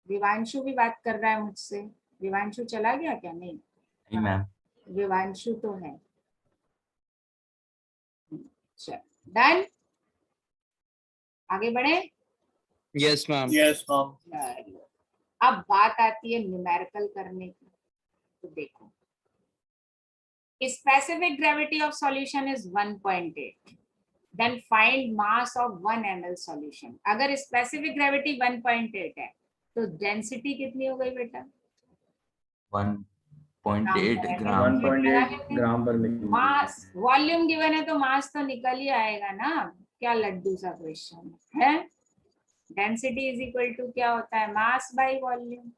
विवांशु भी बात कर रहा है मुझसे, विवांशु चला गया क्या, नहीं, नहीं मैम. विवांशु तो है। चल, डन, आगे बढ़े। Yes, ma'am. Yes ma'am. अब बात आती है न्यूमेरिकल करने की, तो देखो, specific gravity of solution is 1.8, then find mass of 1 ml solution. अगर स्पेसिफिक ग्रेविटी 1.8 है तो डेंसिटी कितनी हो गई बेटा, 1.8 ग्राम. 1.8 ग्राम पर मिली। मास, वॉल्यूम गिवन है तो मास तो निकल ही आएगा ना, क्या लड्डू सा क्वेश्चन है। डेंसिटी इज इक्वल टू क्या होता है, मास बाय वॉल्यूम,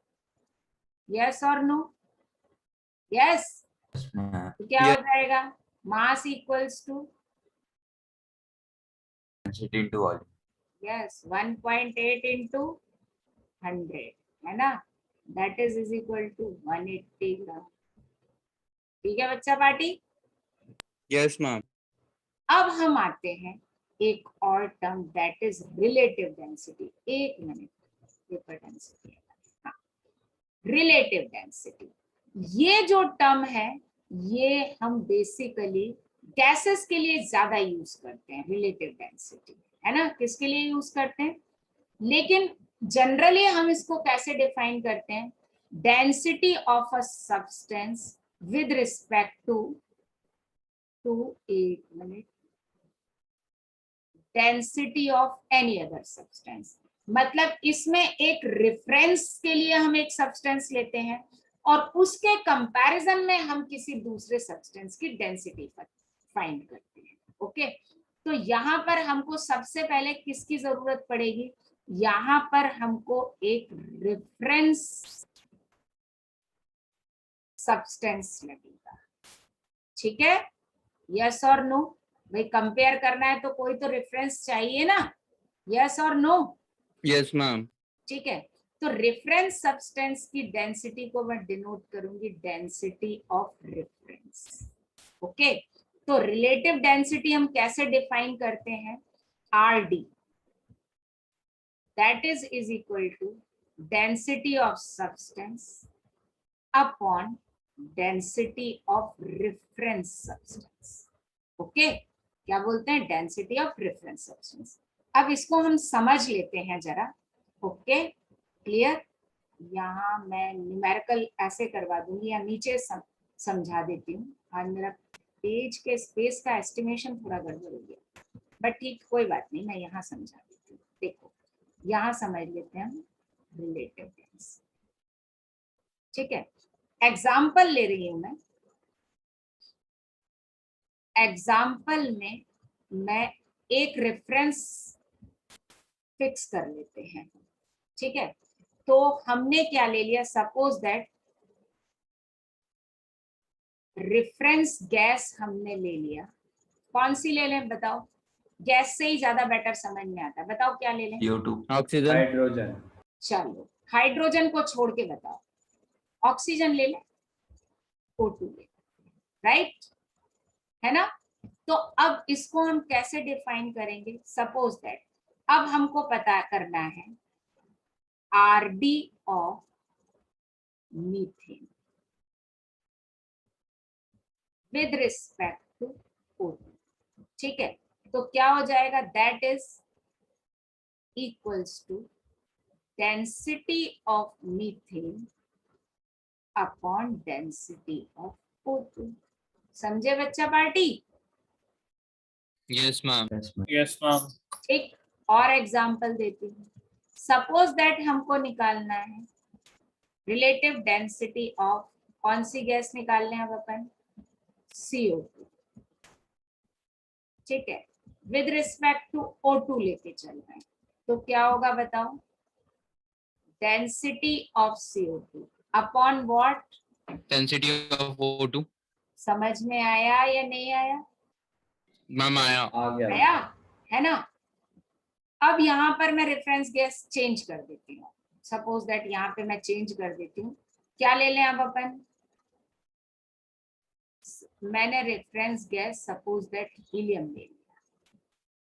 यस और नो, यस। तो क्या हो जाएगा, mass equals to, Density into volume. यस, 1.8 into 100, है ना, that is equal to 180 gram. ठीक है बच्चा पार्टी। Yes, ma'am. अब हम आते हैं एक और term, that is relative density. एक मिनट, पेपर डेंसिटी, हाँ, रिलेटिव डेंसिटी। ये जो टर्म है ये हम बेसिकली गैसेस के लिए ज्यादा यूज करते हैं, रिलेटिव डेंसिटी, है ना। किसके लिए यूज करते हैं, लेकिन जनरली हम इसको कैसे डिफाइन करते हैं, density of a substance with respect to, एक minute, density of any other substance. मतलब इसमें एक रेफरेंस के लिए हम एक सब्सटेंस लेते हैं और उसके कंपैरिजन में हम किसी दूसरे सब्सटेंस की डेंसिटी फाइंड करते हैं। ओके, तो यहाँ पर हमको सबसे पहले किसकी जरूरत पड़ेगी, यहाँ पर हमको एक रेफरेंस सब्सटेंस लगेगा, ठीक है, यस और नो। भाई कंपेयर करना है तो कोई तो रेफरेंस चाहिए ना, यस और नो। Yes, ma'am. ठीक है, तो रेफरेंस सब्सटेंस की डेंसिटी को मैं डिनोट करूंगी डेंसिटी ऑफ रेफरेंस। ओके, तो रिलेटिव डेंसिटी हम कैसे डिफाइन करते हैं, RD, that is equal to density of substance upon density of reference substance. Okay, क्या बोलते हैं, डेंसिटी ऑफ रेफरेंस सब्सटेंस। अब इसको हम समझ लेते हैं जरा। Okay, clear. यहाँ मैं न्यूमेरिकल ऐसे करवा दूंगी या नीचे समझा देती हूँ। आज मेरा पेज के स्पेस का एस्टिमेशन थोड़ा गड़बड़ हो गया, बट ठीक, कोई बात नहीं, मैं यहाँ समझा देती हूँ। देखो, यहाँ समझ लेते हैं हम रिलेटिव डेंसिटी, ठीक है। एग्जाम्पल ले रही हूँ मैं, एग्जाम्पल में मैं एक रेफरेंस फिक्स कर लेते हैं, ठीक है। तो हमने क्या ले लिया, सपोज दैट रेफरेंस गैस हमने ले लिया, कौन सी ले लें बताओ, गैस से ही ज्यादा बेटर समझ में आता है, बताओ क्या ले लें। CO2. ऑक्सीजन, हाइड्रोजन, चलो हाइड्रोजन को छोड़ के बताओ, ऑक्सीजन ले लें, O2 ले, राइट, है ना। तो अब इसको हम कैसे डिफाइन करेंगे, सपोज दैट अब हमको पता करना है RD of methane with respect to O2, ठीक है। तो क्या हो जाएगा, that is equals to density of methane upon density of O2। समझे बच्चा party. Yes ma'am, yes, ma'am. Yes ma'am. एक और एग्जांपल देती हूँ, सपोज दैट हमको निकालना है रिलेटिव डेंसिटी ऑफ, कौन सी गैस निकालने हैं अब अपन, CO2, ठीक है, विद रिस्पेक्ट टू O2 लेके चल रहे हैं। तो क्या होगा बताओ, density of CO2 upon what, density of O2। समझ में आया या नहीं आया, मैम आया। आ गया आया है ना। अब यहाँ पर मैं रेफरेंस गैस चेंज कर देती हूँ, सपोज दैट यहाँ पे मैं चेंज कर देती हूँ, क्या ले लें अब अपन, मैंने reference gas suppose that helium ले लिया,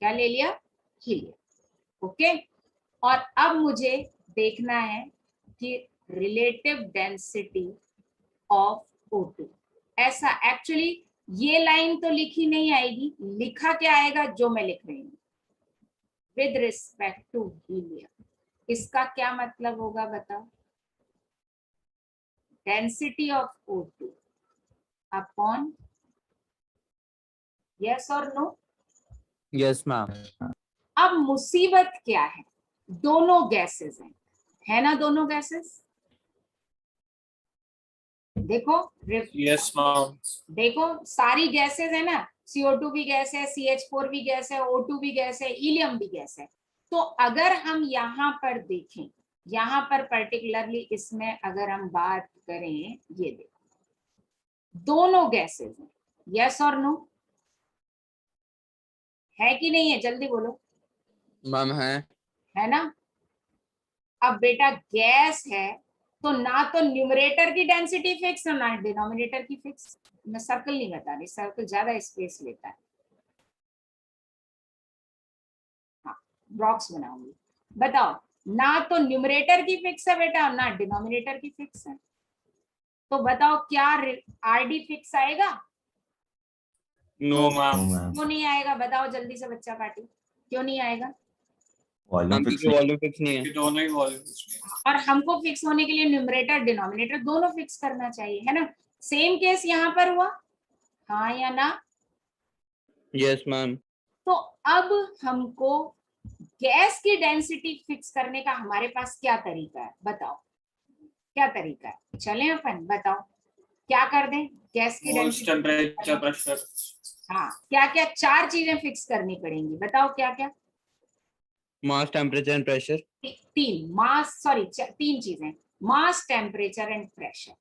क्या ले लिया, हीलियम, ओके। और अब मुझे देखना है कि रिलेटिव डेंसिटी ऑफ O2, ऐसा एक्चुअली ये लाइन तो लिखी नहीं आएगी, लिखा क्या आएगा जो मैं लिख रही हूँ, विद रिस्पेक्ट टू हीलियम। इसका क्या मतलब होगा बताओ, density of O2 upon, yes और नो। Yes ma'am. अब मुसीबत क्या है, दोनों गैसेस हैं, है ना, दोनों गैसेस, देखो यस मैम। देखो सारी गैसेस है ना, CO2 भी गैस है, CH4 भी गैस है, O2 भी गैस है, हीलियम भी गैस है। तो अगर हम यहाँ पर देखें, यहाँ पर पर्टिकुलरली इसमें अगर हम बात करें, ये देखो दोनों गैसेस हैं, यस और नो, है कि नहीं है, जल्दी बोलो। मैम है ना। अब बेटा गैस है तो ना तो न्यूमरेटर की डेंसिटी फिक्स और ना डिनोमिनेटर की फिक्स। मैं सर्कल नहीं बता रही, सर्कल ज्यादा स्पेस लेता है, हाँ बॉक्स बनाऊंगी। बताओ, ना तो न्यूमरेटर की फिक्स है बेटा और ना डिनोमिनेटर की फिक्स है, तो बताओ क्या RD फिक्स आएगा, नो मैम। क्यों नहीं आएगा, बताओ जल्दी से बच्चा पार्टी, क्यों नहीं आएगा। वॉल्यूम मैम फिक्स क्योंकि वॉल्यूम फिक्स नहीं ये है। दोनों ही वॉल्यूम। और हमको फिक्स होने के लिए न्यूमरेटर डिनोमिनेटर दोनों फिक्स करना चाहिए, है ना। सेम केस यहाँ पर हुआ, हाँ या ना। Yes ma'am. तो अब हमको गैस की डेंसिटी फिक्स करने का हमारे पास क्या तरीका है, बताओ क्या तरीका है, चलें अपन, बताओ क्या कर दें, गैस की मोल्स, डेंसिटी, टेम्परेचर, प्रेशर। हाँ क्या क्या चार चीजें फिक्स करनी पड़ेंगी, बताओ क्या क्या। मास, टेम्परेचर एंड प्रेशर। तीन, मास सॉरी तीन चीजें, मास टेम्परेचर एंड प्रेशर।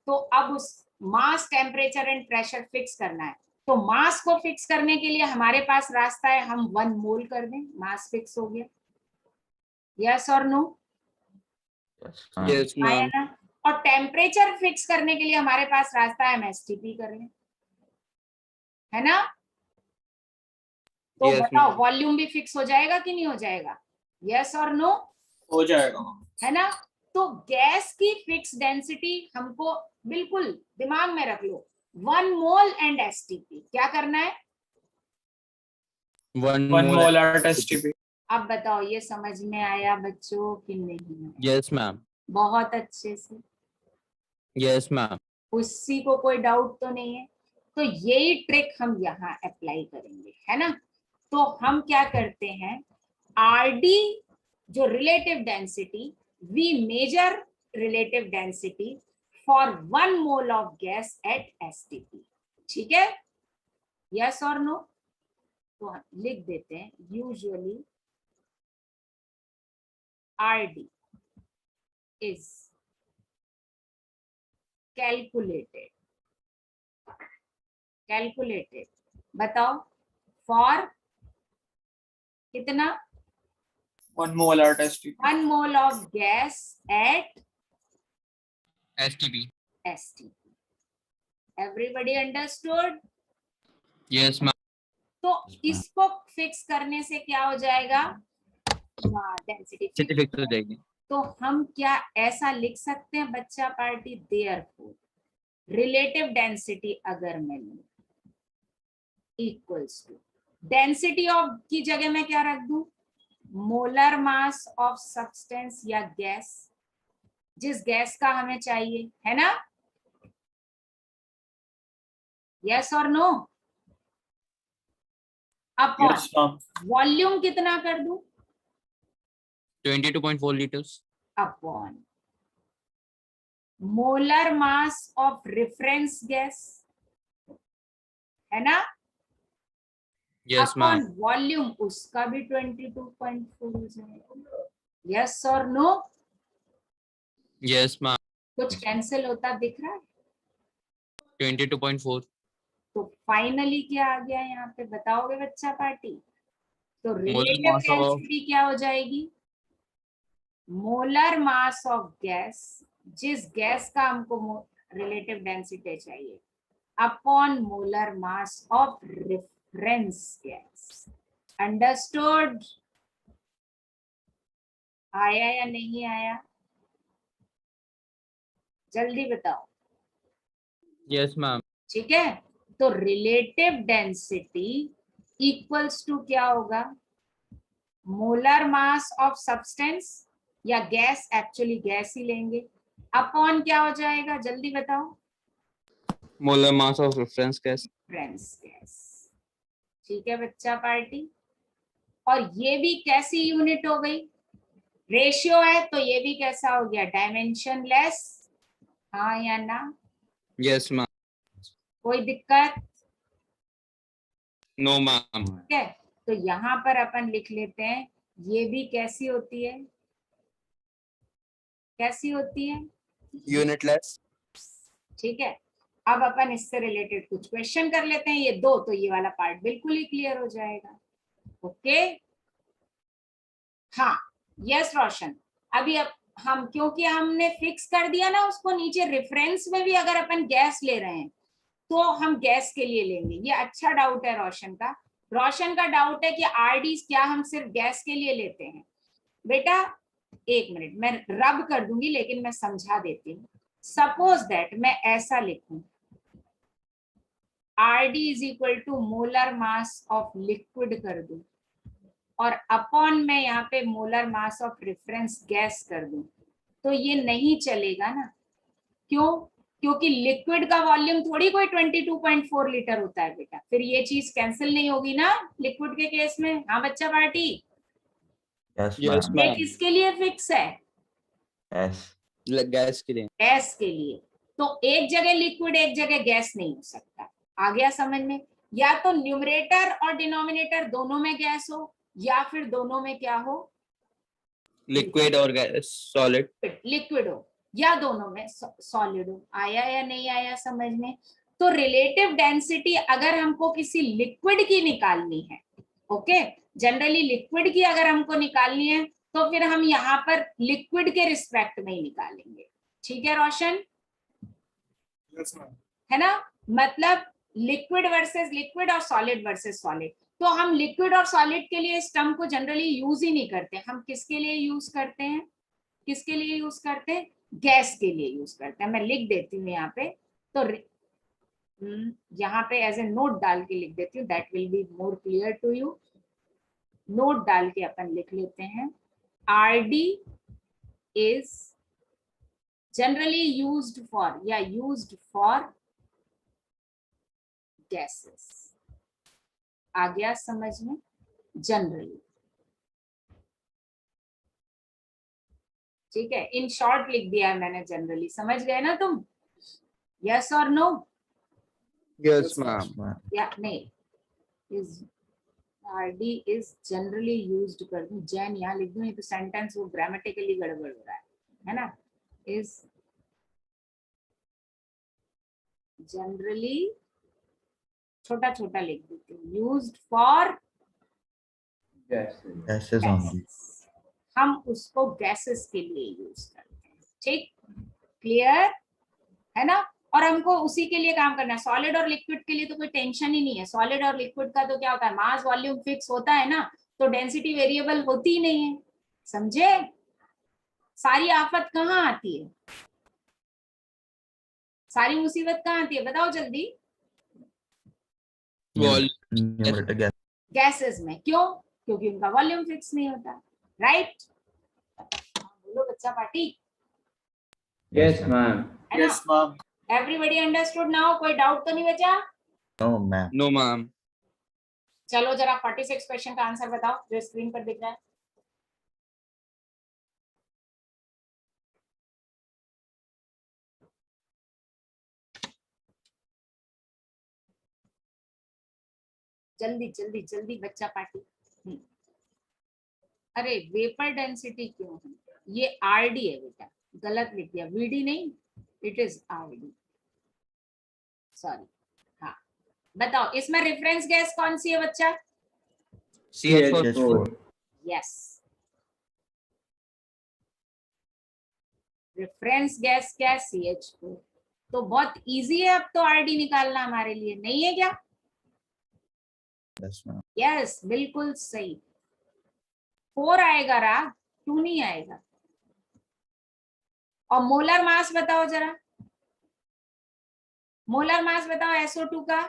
तो अब उस मास टेम्परेचर एंड प्रेशर फिक्स करना है, तो मास को फिक्स करने के लिए हमारे पास रास्ता है, हम 1 मोल कर दें, मास फिक्स हो गया, यस और नो, यस आया मैम। ना। और टेम्परेचर फिक्स करने के लिए हमारे पास रास्ता है, MSTP कर लें, है ना। तो Yes, बताओ ma'am. वॉल्यूम भी फिक्स हो जाएगा कि नहीं हो जाएगा, यस और नो, हो जाएगा। है ना। तो गैस की फिक्स डेंसिटी हमको बिल्कुल दिमाग में रख लो, 1 मोल एंड STP, क्या करना है, 1 1 मोल। मोल एट STP। अब बताओ ये समझ में आया बच्चों कि नहीं। Yes ma'am. बहुत अच्छे से, यस मैम। उसी को कोई डाउट तो नहीं है। तो यही ट्रिक हम यहाँ अप्लाई करेंगे, है ना। तो हम क्या करते हैं, RD जो relative density, we measure relative density for 1 mole of gas at STP, ठीक है, यस और नो, तो हम लिख देते हैं यूजुअली RD is calculated बताओ फॉर कितना 1 molar STP. 1 mole of gas at STP. STP. Everybody understood? Yes, ma'am. तो इसको फिक्स करने से क्या हो जाएगा? डेंसिटी Density fix हो जाएगी. तो हम क्या ऐसा लिख सकते हैं बच्चा पार्टी, देयरफॉर रिलेटिव डेंसिटी अगर मैं लूं इक्वल्स टू डेंसिटी ऑफ की जगह मैं क्या रख दूं, मोलर मास ऑफ सब्सटेंस या गैस, जिस गैस का हमें चाहिए, है ना? यस और no? Upon Yes, ma'am. Volume कितना कर दूं, 22.4 liters. Upon molar mass of reference gas, है ना? Yes, ma'am. अपॉन वॉल्यूम उसका भी 22.4 हो जाएगा. यस और नो? Yes, ma'am. कुछ कैंसिल होता दिख रहा है? 22.4. तो फाइनली क्या आ गया यहाँ पे, बताओगे बच्चा पार्टी? तो Molar relative mass of- density क्या हो जाएगी, मोलर मास ऑफ गैस, जिस गैस का हमको रिलेटिव डेंसिटी चाहिए, upon molar mass of reference gas. Understood? आया या नहीं आया? जल्दी बताओ. Yes, ma'am. ठीक है, तो रिलेटिव डेंसिटी इक्वल्स टू क्या होगा, मोलर मास ऑफ सब्सटेंस या गैस, एक्चुअली गैस ही लेंगे, अपॉन क्या हो जाएगा, जल्दी बताओ. Molar mass of reference gas. Reference gas. ठीक है बच्चा पार्टी, और ये भी कैसी यूनिट हो गई, रेशियो है, तो ये भी कैसा हो गया, डायमेंशन लेस. हाँ या ना? Yes, ma'am. कोई दिक्कत? No, ma'am. ठीक है, तो यहाँ पर अपन लिख लेते हैं, ये भी कैसी होती है, कैसी होती है? Unitless. ठीक है, अब अपन इससे रिलेटेड कुछ क्वेश्चन कर लेते हैं, ये दो, तो ये वाला पार्ट बिल्कुल ही क्लियर हो जाएगा. ओके, हाँ, यस रोशन. अभी अब हम, क्योंकि हमने फिक्स कर दिया ना उसको नीचे, रेफरेंस में भी अगर अपन गैस ले रहे हैं तो हम गैस के लिए लेंगे. ये अच्छा डाउट है रोशन का. रोशन का डाउट है कि आरडी क्या हम सिर्फ गैस के लिए लेते हैं. बेटा एक मिनट, मैं रब कर दूंगी लेकिन मैं समझा देती हूँ. सपोज दैट मैं ऐसा लिखूं, RD is equal to molar mass of liquid कर दूं, और अपॉन में यहाँ पे molar mass of reference gas कर दूं, तो ये नहीं चलेगा ना. क्यों? क्योंकि लिक्विड का वॉल्यूम थोड़ी कोई 22.4 लीटर होता है बेटा, फिर ये चीज कैंसिल नहीं होगी ना लिक्विड के केस में. हाँ बच्चा पार्टी? Yes, Yes, ma'am. ये ma'am. किसके लिए फिक्स है? Yes. Gas के लिए. गैस के लिए. तो एक जगह लिक्विड एक जगह गैस नहीं हो सकता. आ गया समझ में? या तो न्यूमरेटर और डिनोमिनेटर दोनों में गैस हो, या फिर दोनों में क्या हो, Liquid और gas, solid. लिक्विड हो, या दोनों में सॉलिड हो. आया या नहीं आया समझ में? तो रिलेटिव डेंसिटी अगर हमको किसी लिक्विड की निकालनी है, ओके, जनरली लिक्विड की अगर हमको निकालनी है तो फिर हम यहाँ पर लिक्विड के रिस्पेक्ट में ही निकालेंगे. ठीक है रोशन? Yes, ma'am. है ना? मतलब लिक्विड वर्सेस लिक्विड और सॉलिड वर्सेस सॉलिड. तो हम लिक्विड और सॉलिड के लिए इस टर्म को जनरली यूज ही नहीं करते. हम किसके लिए यूज करते हैं? किसके लिए यूज करते हैं? गैस के लिए यूज करते हैं. मैं लिख देती हूँ यहाँ पे, तो यहाँ पे एज ए नोट डाल के लिख देती हूँ, that will be more clear to you. Note डाल के अपन लिख लेते हैं, RD is generally used for या used for gases. आ गया समझ में? जनरली. ठीक है, इन शॉर्ट लिख दिया है मैंने जनरली. समझ गए ना तुम? यस और नो? Yes, ma'am. या नहीं? Is RD is generally used कर दूं, जैन यहाँ लिख दूं, ये तो सेंटेंस वो ग्रामेटिकली गड़बड़ हो रहा है ना, is generally छोटा छोटा लिख देती हूँ, used for gases. Gases only. gases. हम उसको गैसेस के लिए यूज करते हैं, ठीक, क्लियर है ना। और हमको उसी के लिए काम करना है, सॉलिड और लिक्विड के लिए तो कोई टेंशन ही नहीं है। सॉलिड और लिक्विड का तो क्या होता है, मास वॉल्यूम फिक्स होता है ना, तो डेंसिटी वेरिएबल होती ही नहीं है, समझे। सारी आफत कहाँ आती है, सारी मुसीबत कहाँ आती है, बताओ जल्दी। Numerator gas. गैसेस में, क्यों, क्योंकि उनका वॉल्यूम फिक्स नहीं होता, राइट। बोलो बच्चा पार्टी, Yes, ma'am. है ना। Yes, ma'am. Everybody understood now, कोई डाउट तो नहीं बचा। No, ma'am. No, ma'am. चलो जरा 46 क्वेश्चन का आंसर बताओ जो स्क्रीन पर दिख रहा है। जल्दी जल्दी जल्दी बच्चा पार्टी। अरे वेपर डेंसिटी क्यों है, ये आरडी है बेटा, गलत लिख दिया, वीडी नहीं, इट इज आरडी, सॉरी। हाँ बताओ, इसमें रेफरेंस गैस कौन सी है बच्चा। CH4. यस, रेफरेंस गैस क्या है, CH4। तो बहुत इजी है अब तो आरडी निकालना हमारे लिए, नहीं है क्या। Yes, ma'am. यस बिल्कुल सही, 4 आएगा राग, 2 नहीं आएगा। और मोलर मास बताओ जरा, मोलर मास बताओ SO2 का,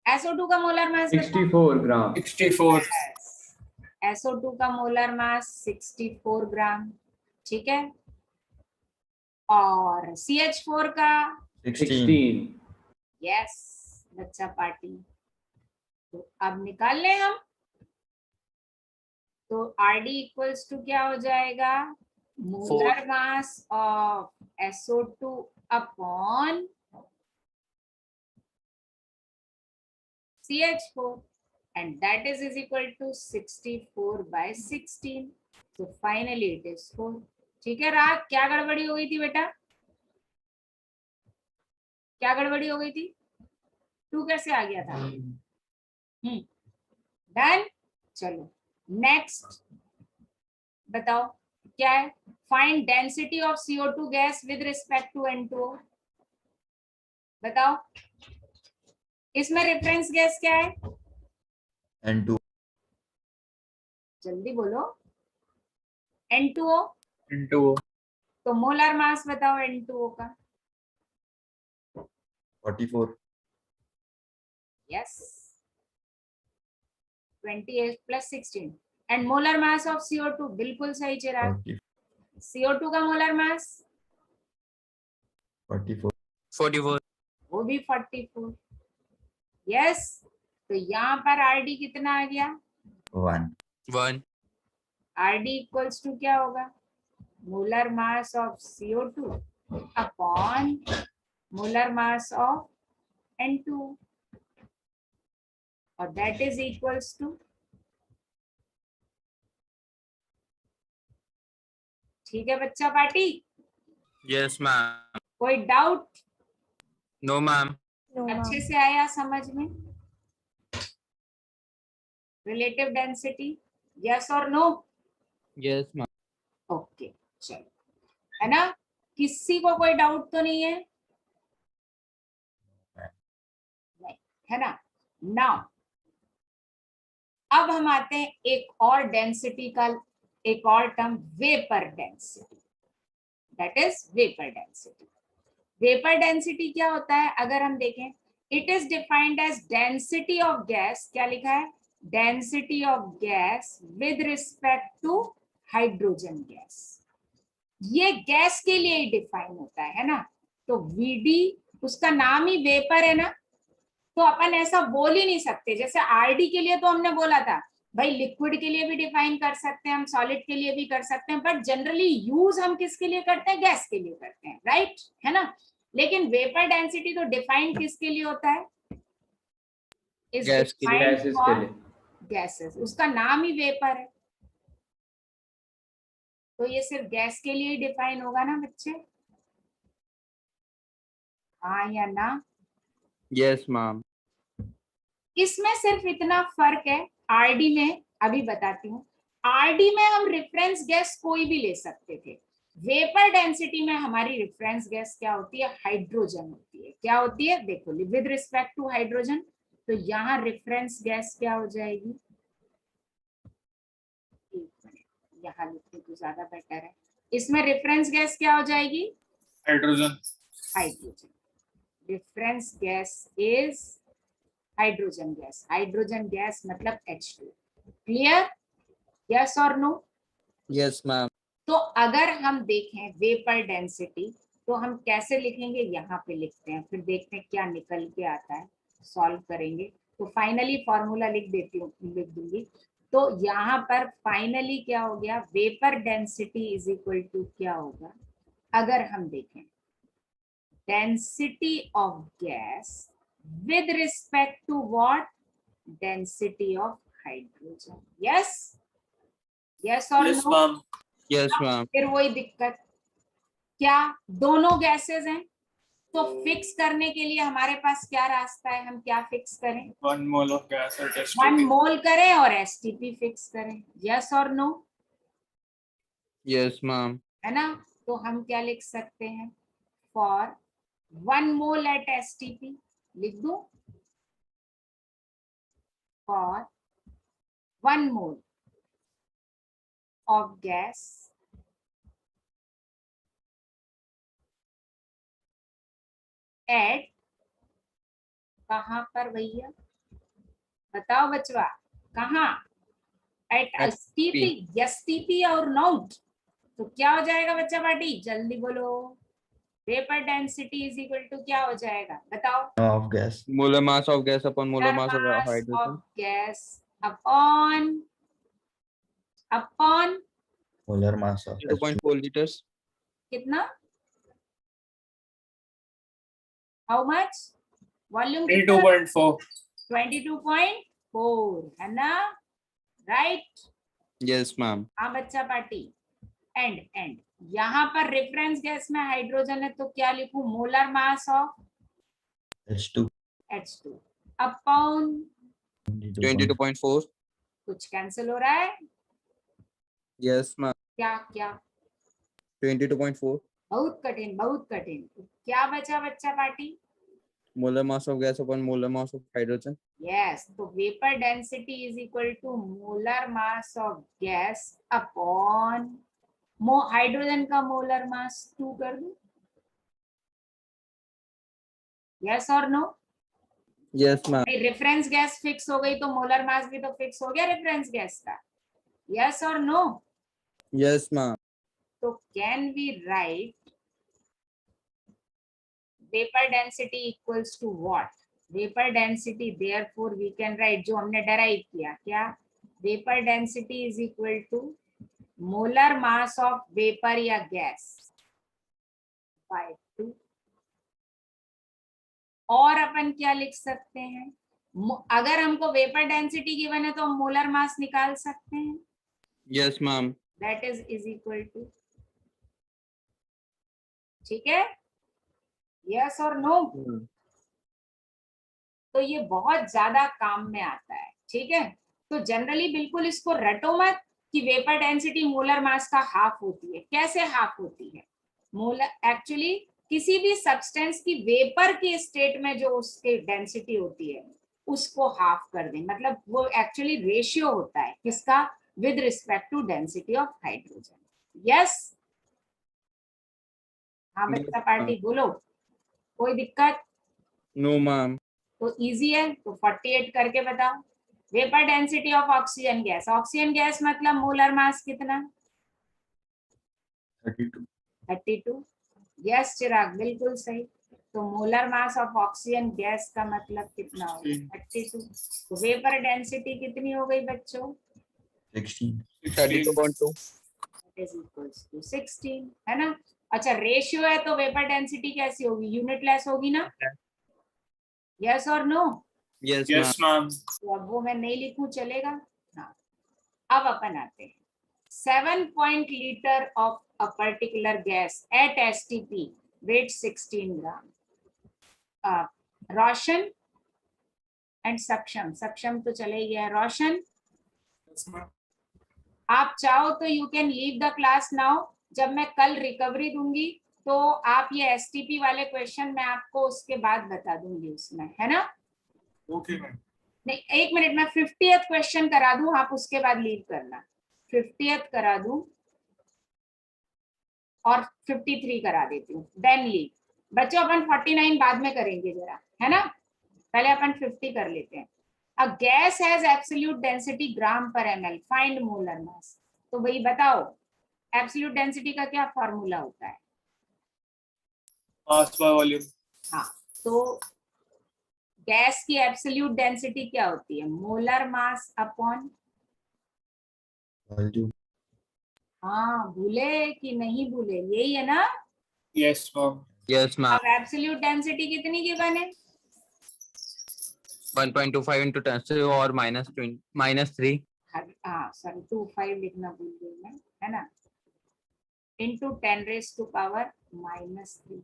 SO2 का मोलर मास 64 ग्राम. 64. SO2 का मोलर मास 64 ग्राम, ठीक है। और CH4 का 16. यस बच्चा पार्टी। तो अब निकाल लें हम, तो RD इक्वल्स टू क्या हो जाएगा, molar mass of SO2 upon CH4 and that is equal to 64 by 16. So finally it is 4. ठीक है राग, क्या गड़बड़ी हो गई थी बेटा, क्या गड़बड़ी हो गई थी, 2 कैसे आ गया था। डन, चलो नेक्स्ट बताओ क्या है, find density of CO2 gas with respect to N2O। बताओ इसमें रेफरेंस गैस क्या है, N2. जल्दी बोलो, N2O। Into तो मोलर मास बताओ N2O का। 44. Yes, 28 plus 16 and molar mass of CO2, बिल्कुल सही चिराग। 40, CO2 का मोलर मास 44. 44. वो भी 44। यस, तो यहाँ पर RD कितना आ गया, 1. 1. RD इक्वल्स टू क्या होगा, molar mass of CO2 upon molar mass of N2 और दैट इज इक्वल्स टू, ठीक है बच्चा पार्टी, Yes, ma'am. कोई डाउट, No, ma'am. अच्छे से आया समझ में, रिलेटिव डेंसिटी, यस और नो। Yes, ma'am. ओके चलो, है ना, किसी को कोई डाउट तो नहीं है, नहीं है ना। नाउ अब हम आते हैं एक और डेंसिटी का, एक और term, vapour density, that is vapour density. Vapour density क्या होता है, अगर हम देखें, it is defined as density of gas, क्या लिखा है, density of gas with respect to hydrogen gas. ये गैस के लिए ही डिफाइन होता है ना, तो VD उसका नाम ही वेपर है ना, तो अपन ऐसा बोल ही नहीं सकते, जैसे RD के लिए तो हमने बोला था भाई, लिक्विड के लिए भी डिफाइन कर सकते हैं हम, सॉलिड के लिए भी कर सकते हैं, बट जनरली यूज हम किसके लिए करते हैं, गैस के लिए करते हैं, राइट है ना। लेकिन वेपर डेंसिटी तो डिफाइन किसके लिए होता है, इज Gas के लिए। डिफाइंड गैसेस के फॉर लिए गैसेस, उसका नाम ही वेपर है, तो ये सिर्फ गैस के लिए ही डिफाइन होगा ना बच्चे, हाँ या ना? Yes, ma'am. इसमें सिर्फ इतना फर्क है आरडी में, अभी बताती हूँ। आरडी में हम रेफरेंस गैस कोई भी ले सकते थे, वेपर डेंसिटी में हमारी रेफरेंस गैस क्या होती है? हाइड्रोजन होती है। क्या होती है? देखो, विद रिस्पेक्ट टू हाइड्रोजन, तो यहाँ रेफरेंस गैस क्या हो जाएगी? एक मिनट, यहाँ लिखते तो ज्यादा बेटर है। इसमें रेफरेंस गैस क्या हो जाएगी? Hydrogen. Hydrogen. Reference gas is hydrogen gas. Hydrogen gas मतलब H2। क्लियर? यस और नो? Yes, ma'am. तो अगर हम देखें वेपर डेंसिटी, तो हम कैसे लिखेंगे? यहाँ पे लिखते हैं, फिर देखते हैं क्या निकल के आता है, सॉल्व करेंगे। तो फाइनली फॉर्मूला लिख देती हूँ, लिख दूंगी। तो यहाँ पर फाइनली क्या हो गया? Vapour density is equal to क्या होगा? अगर हम देखें density of gas with respect to what? Density of hydrogen. Yes? Yes or Yes, no? ma'am. Yes, ma'am. फिर वही दिक्कत, क्या दोनों गैसेस हैं? तो फिक्स करने के लिए हमारे पास क्या रास्ता है? हम क्या फिक्स करें? 1 mole of gas at 1 STP. मोल करें और एसटीपी फिक्स करें। यस और नो? Yes, ma'am. है ना? तो हम क्या लिख सकते हैं? फॉर 1 मोल एट एसटीपी लिख दूं, for 1 mole of gas at, कहां पर भैया बताओ बचवा, कहां? At At STP. एसटीपी और नोट, तो क्या हो जाएगा बच्चा पार्टी? जल्दी बोलो। Vapour density is equal to क्या हो जाएगा? बताओ। of gas. Molar mass of gas upon molar mass of mass hydrogen. of gas upon Molar mass of H2. 2.4 liters. कितना? How much? वॉल्यूम 22.4. 22.4 है ना? राइट? Yes, ma'am. हाँ बच्चा party. And यहाँ पर रेफरेंस गैस में हाइड्रोजन है, तो क्या लिखूं? Molar mass of H2. H2 upon 22.4. कुछ कैंसिल हो रहा है Yes, ma'am. क्या? क्या 22.4. बहुत कठिन, बहुत कठिन। तो क्या बचा बच्चा party? Molar mass of gas upon molar mass of hydrogen. यस, तो vapour density is equal to molar mass of gas upon hydrogen का मोलर मास 2 कर दूं। यस और no? Yes, ma'am. Reference gas fix हो गई तो मोलर मास भी तो फिक्स हो गया रेफरेंस गैस का। यस और नो? Yes, ma'am. तो can we write vapour density equals to what? Vapour density therefore we can write, जो हमने डराइव किया, क्या? Vapour density is equal to molar mass of vapour या गैस बाय 2। और अपन क्या लिख सकते हैं? अगर हमको वेपर डेंसिटी गिवन है तो हम मोलर मास निकाल सकते हैं। Yes, ma'am. That is equal to, ठीक है? यस और नो? तो ये बहुत ज्यादा काम में आता है, ठीक है? तो जनरली बिल्कुल इसको रटो मत कि वेपर डेंसिटी मोलर मास का हाफ होती है। कैसे हाफ होती है? मोलर एक्चुअली किसी भी सब्सटेंस की वेपर की स्टेट में जो उसकी डेंसिटी होती है उसको हाफ कर दें, मतलब वो एक्चुअली रेशियो होता है किसका? With respect to density of hydrogen. Yes? हाँ बच्चा पार्टी बोलो, कोई दिक्कत? No, ma'am. तो इजी है, तो 48 करके बताओ। Vapour density of oxygen gas, oxygen gas मतलब मोलर मास कितना? 32. 32। यस चिराग, बिल्कुल सही। तो molar mass of oxygen gas का मतलब कितना होगा? 32। तो वेपर डेंसिटी कितनी हो गई बच्चों? 16. 32.2. इज इक्वल्स टू 16, है ना? अच्छा, रेशियो है तो वेपर डेंसिटी कैसी होगी? यूनिट लेस होगी ना? यस और no? Yes, ma'am. Yes, ma'am. तो अब वो मैं नहीं लिखूं चलेगा? हाँ, अब अपन आते हैं 7 liter of a particular gas at STP weight 16 gram. Roshan and सक्षम तो चले ही गया। रोशन, Yes, ma'am. आप चाहो तो you can leave the class now. जब मैं कल रिकवरी दूंगी तो आप ये एसटीपी वाले क्वेश्चन मैं आपको उसके बाद बता दूंगी उसमें, है ना? Okay, ma'am. नहीं, एक मिनट, मैं 50th क्वेश्चन करा दूं, आप उसके बाद लीव करना। 50th करा दूं और 53 करा देती हूँ, देन लीव। बच्चों अपन 49 बाद में करेंगे जरा, है ना? पहले अपन 50 कर लेते हैं। A gas has absolute density gram पर ml, फाइंड मोलर मास। तो भाई बताओ एब्सोल्यूट डेंसिटी का क्या फॉर्मूला होता है? Mass by volume. हाँ, तो गैस की एब्सोल्यूट डेंसिटी क्या होती है? Molar mass upon, Volume. हाँ भूले कि नहीं भूले, यही है ना? Yes, ma'am. Yes, ma'am. अब एब्सोल्यूट डेंसिटी कितनी गिवन है? 1.25 into 10 or -3. हाँ सॉरी 25 लिखना भूल गई मैं, है ना? इंटू 10⁻⁻3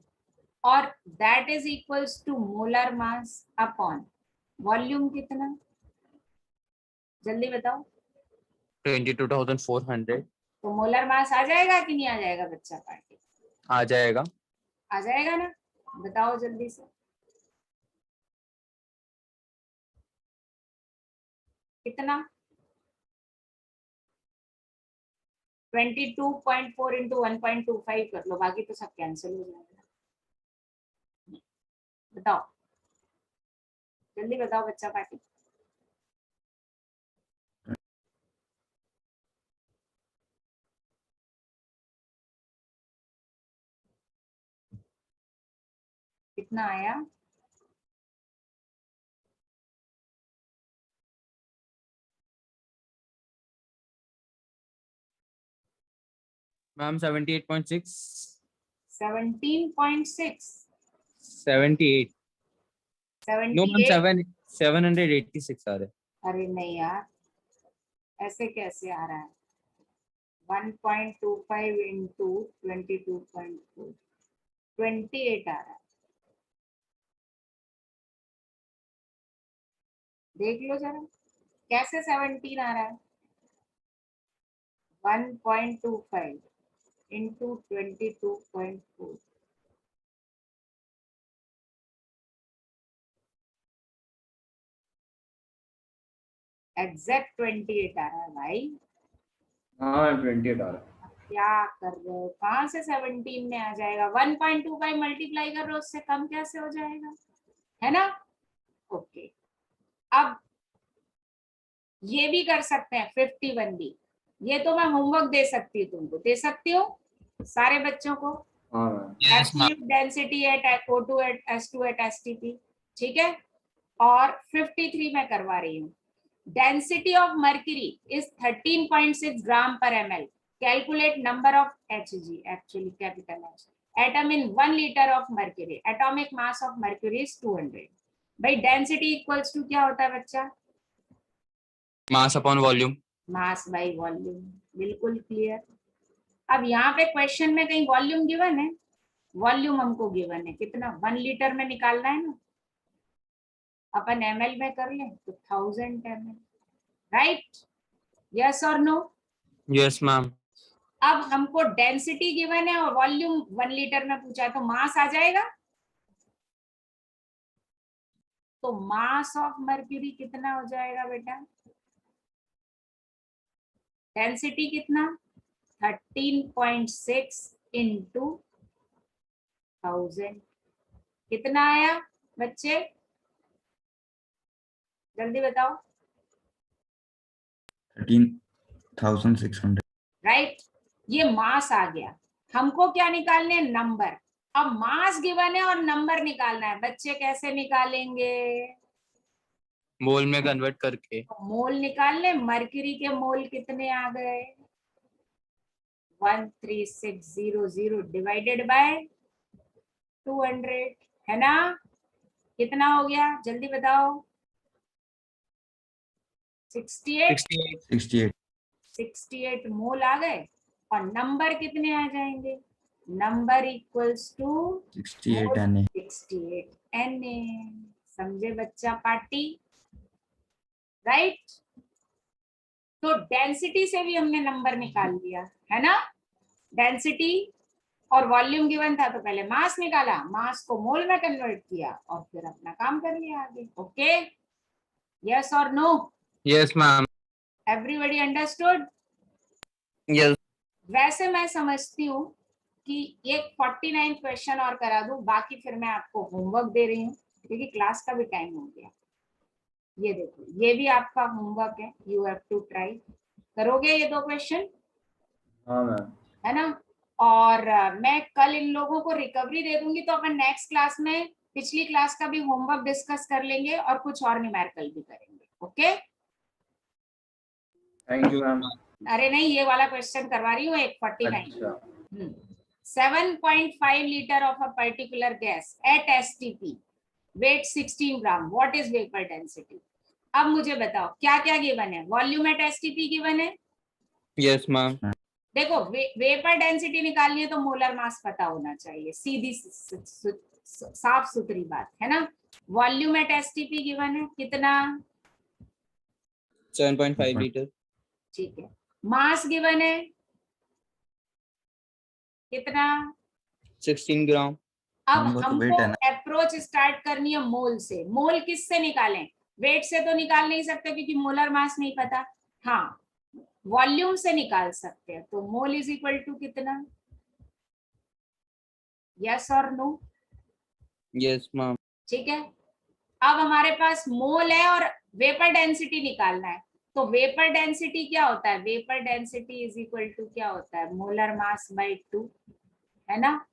और that is equals to molar mass upon volume कितना? जल्दी बताओ। 22,400 तो मोलर मास आ जाएगा कि नहीं आ जाएगा बच्चा पार्टी? आ जाएगा। आ जाएगा ना? बताओ जल्दी से कितना? 22.4 इंटू 1.25 कर लो, बाकी तो सब कैंसिल हो जाएगा। बताओ जल्दी बताओ बच्चा पार्टी। कितना आया? Ma'am 78.6 17.6 78 no ma'am 78। 786 आ रहे। अरे नहीं यार, ऐसे कैसे आ रहा है? 1.25 इंटू 22.4 28 आ रहा है। देख लो जरा कैसे 17 आ रहा है। 1.25 इंटू 22.4 एग्जैक्ट 28 आ रहा है भाई। हाँ 28 आ रहा है। क्या कर रहे हो? कहाँ से 17 में आ जाएगा? 1.25 मल्टीप्लाई कर रहे हो, उससे कम कैसे हो जाएगा, है ना? ओके, अब ये भी कर सकते हैं 51 भी। ये तो मैं होमवर्क दे सकती हूँ, तुमको दे सकती हूँ सारे बच्चों को। हाँ ma'am. Yes, ma'am. Absolute density at O2 at S2 at STP, ठीक है? और 53 मैं करवा रही हूँ। Density of mercury is 13.6 gram पर ml। Calculate number of Hg, actually capital H, atom in 1 litre of mercury. Atomic mass of mercury is 200। भाई density equals to क्या होता है बच्चा? Mass upon volume. Mass by volume. बिल्कुल clear. अब यहाँ पे क्वेश्चन में कहीं वॉल्यूम गिवन है? वॉल्यूम हमको गिवन है कितना? 1 लीटर में निकालना है ना, अपन ml में कर लें तो 1000 ml, राइट? यस और नो? Yes ma'am. अब हमको डेंसिटी गिवन है और वॉल्यूम 1 लीटर में पूछा है, तो मास आ जाएगा। तो मास ऑफ मर्क्यूरी कितना हो जाएगा बेटा? डेंसिटी कितना? 13.6 इंटू 1000। कितना आया बच्चे? जल्दी बताओ। 13,600. राइट, ये मास आ गया। हमको क्या निकालने हैं? नंबर। अब मास गिवन है और नंबर निकालना है। बच्चे कैसे निकालेंगे? मोल में कन्वर्ट करके। मोल निकाल ले। मर्क्यूरी के मोल कितने आ गए? 13600 डिवाइडेड बाय 200, है ना? कितना हो गया जल्दी बताओ? 68 68. 68 मोल आ गए और नंबर कितने आ जाएंगे? Number equals to 68 NA. 68 Na. समझे बच्चा पार्टी? राइट। तो डेंसिटी से भी हमने नंबर निकाल लिया है ना। डेंसिटी और वॉल्यूम गिवन था तो पहले मास निकाला, मास को मोल में कन्वर्ट किया और फिर अपना काम कर लिया आगे। ओके, यस और no? Yes, ma'am. Everybody understood? Yes. वैसे मैं समझती हूँ कि एक 49 क्वेश्चन और करा दूं, बाकी फिर मैं आपको होमवर्क दे रही हूँ क्योंकि क्लास का भी टाइम हो गया। ये देखो, ये भी आपका होमवर्क है, यू हैव टू ट्राई। करोगे ये 2 क्वेश्चन? हाँ मैम। है ना। और मैं कल इन लोगों को रिकवरी दे दूंगी तो अपन नेक्स्ट क्लास में पिछली क्लास का भी होमवर्क डिस्कस कर लेंगे और कुछ और न्यूमेरिकल भी करेंगे। Okay, thank you ma'am. अरे नहीं, ये वाला क्वेश्चन करवा रही हूँ एक 49। अच्छा 7.5 liter of a particular gas at STP, weight 16 gram. What is vapor density? अब मुझे बताओ क्या क्या गिवन है? वॉल्यूम एट STP गिवन है। Yes, ma'am. देखो, वेपर डेंसिटी निकालनी है तो मोलर मास पता होना चाहिए, सीधी साफ सुथरी बात है ना। वॉल्यूम एट STP गिवन है कितना? 7.5 liter. ठीक है। मास गिवन है कितना? 16 gram. अब हमको तो weight हमको है ना। अप्रोच स्टार्ट करनी है मोल से। मोल किससे निकालें? वेट से तो निकाल नहीं सकते क्योंकि मोलर मास नहीं पता। हाँ, वॉल्यूम से निकाल सकते हैं। तो मोल इज इक्वल टू कितना? यस और नो? Yes, ma'am. ठीक है। अब हमारे पास मोल है और वेपर डेंसिटी निकालना है। तो वेपर डेंसिटी क्या होता है? Vapour density is equal to क्या होता है? मोलर मास बाय 2, है ना।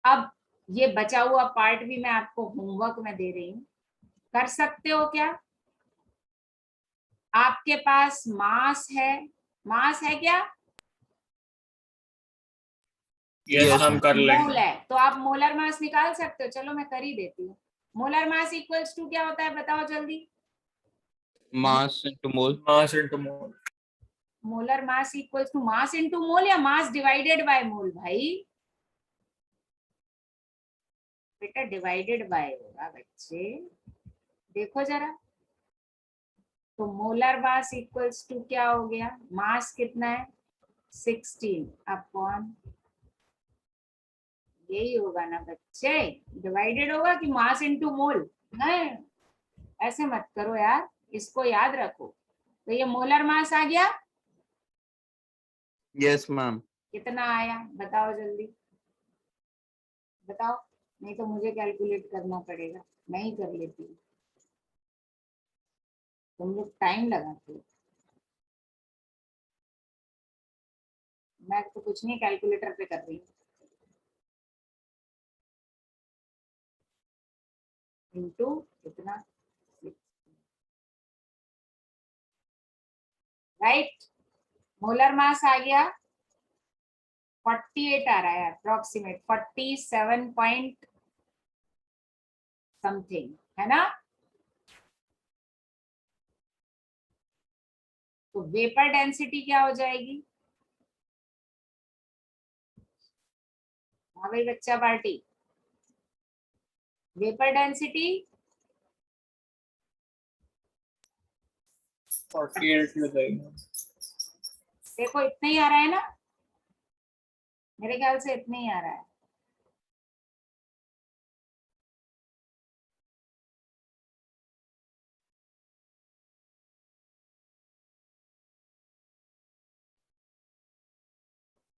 अब ये बचा हुआ पार्ट भी मैं आपको होमवर्क में दे रही हूँ, कर सकते हो क्या? आपके पास मास है, मास है क्या? यस हम कर मोल लेंगे। है तो आप मोलर मास निकाल सकते हो। चलो मैं कर ही देती हूँ। मोलर मास इक्वल्स टू क्या होता है बताओ जल्दी? Mass into mole. Mass into mole. Molar mass equals to mass into mole या मास डिवाइडेड बाय मोल? भाई बेटा डिवाइडेड बाय होगा बच्चे, देखो जरा। तो मोलर मास इक्वल्स टू क्या हो गया? मास कितना है? 16 अपॉन, यही होगा ना बच्चे, डिवाइडेड होगा कि मास इनटू मोल है। ऐसे मत करो यार, इसको याद रखो। तो ये मोलर मास आ गया। Yes, ma'am. कितना आया बताओ जल्दी, बताओ, नहीं तो मुझे कैलकुलेट करना पड़ेगा। मैं ही कर लेती हूँ, तुम लोग टाइम लगाते हो। मैं तो कुछ नहीं, कैलकुलेटर पे कर रही हूँ। इंटू कितना? राइट। मोलर मास आ गया 48 आ रहा है, अप्रोक्सीमेट 47 पॉइंट समथिंग, है ना। तो वेपर डेंसिटी क्या हो जाएगी? हाँ भाई बच्चा पार्टी, वेपर डेंसिटी 48 में जाएगा। देखो इतना ही आ रहा है ना, मेरे ख्याल से इतना ही आ रहा है।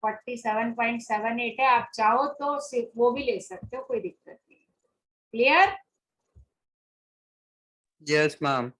फोर्टी 47.78 है। आप चाहो तो सिर्फ वो भी ले सकते हो, कोई दिक्कत नहीं। क्लियर? Yes, ma'am.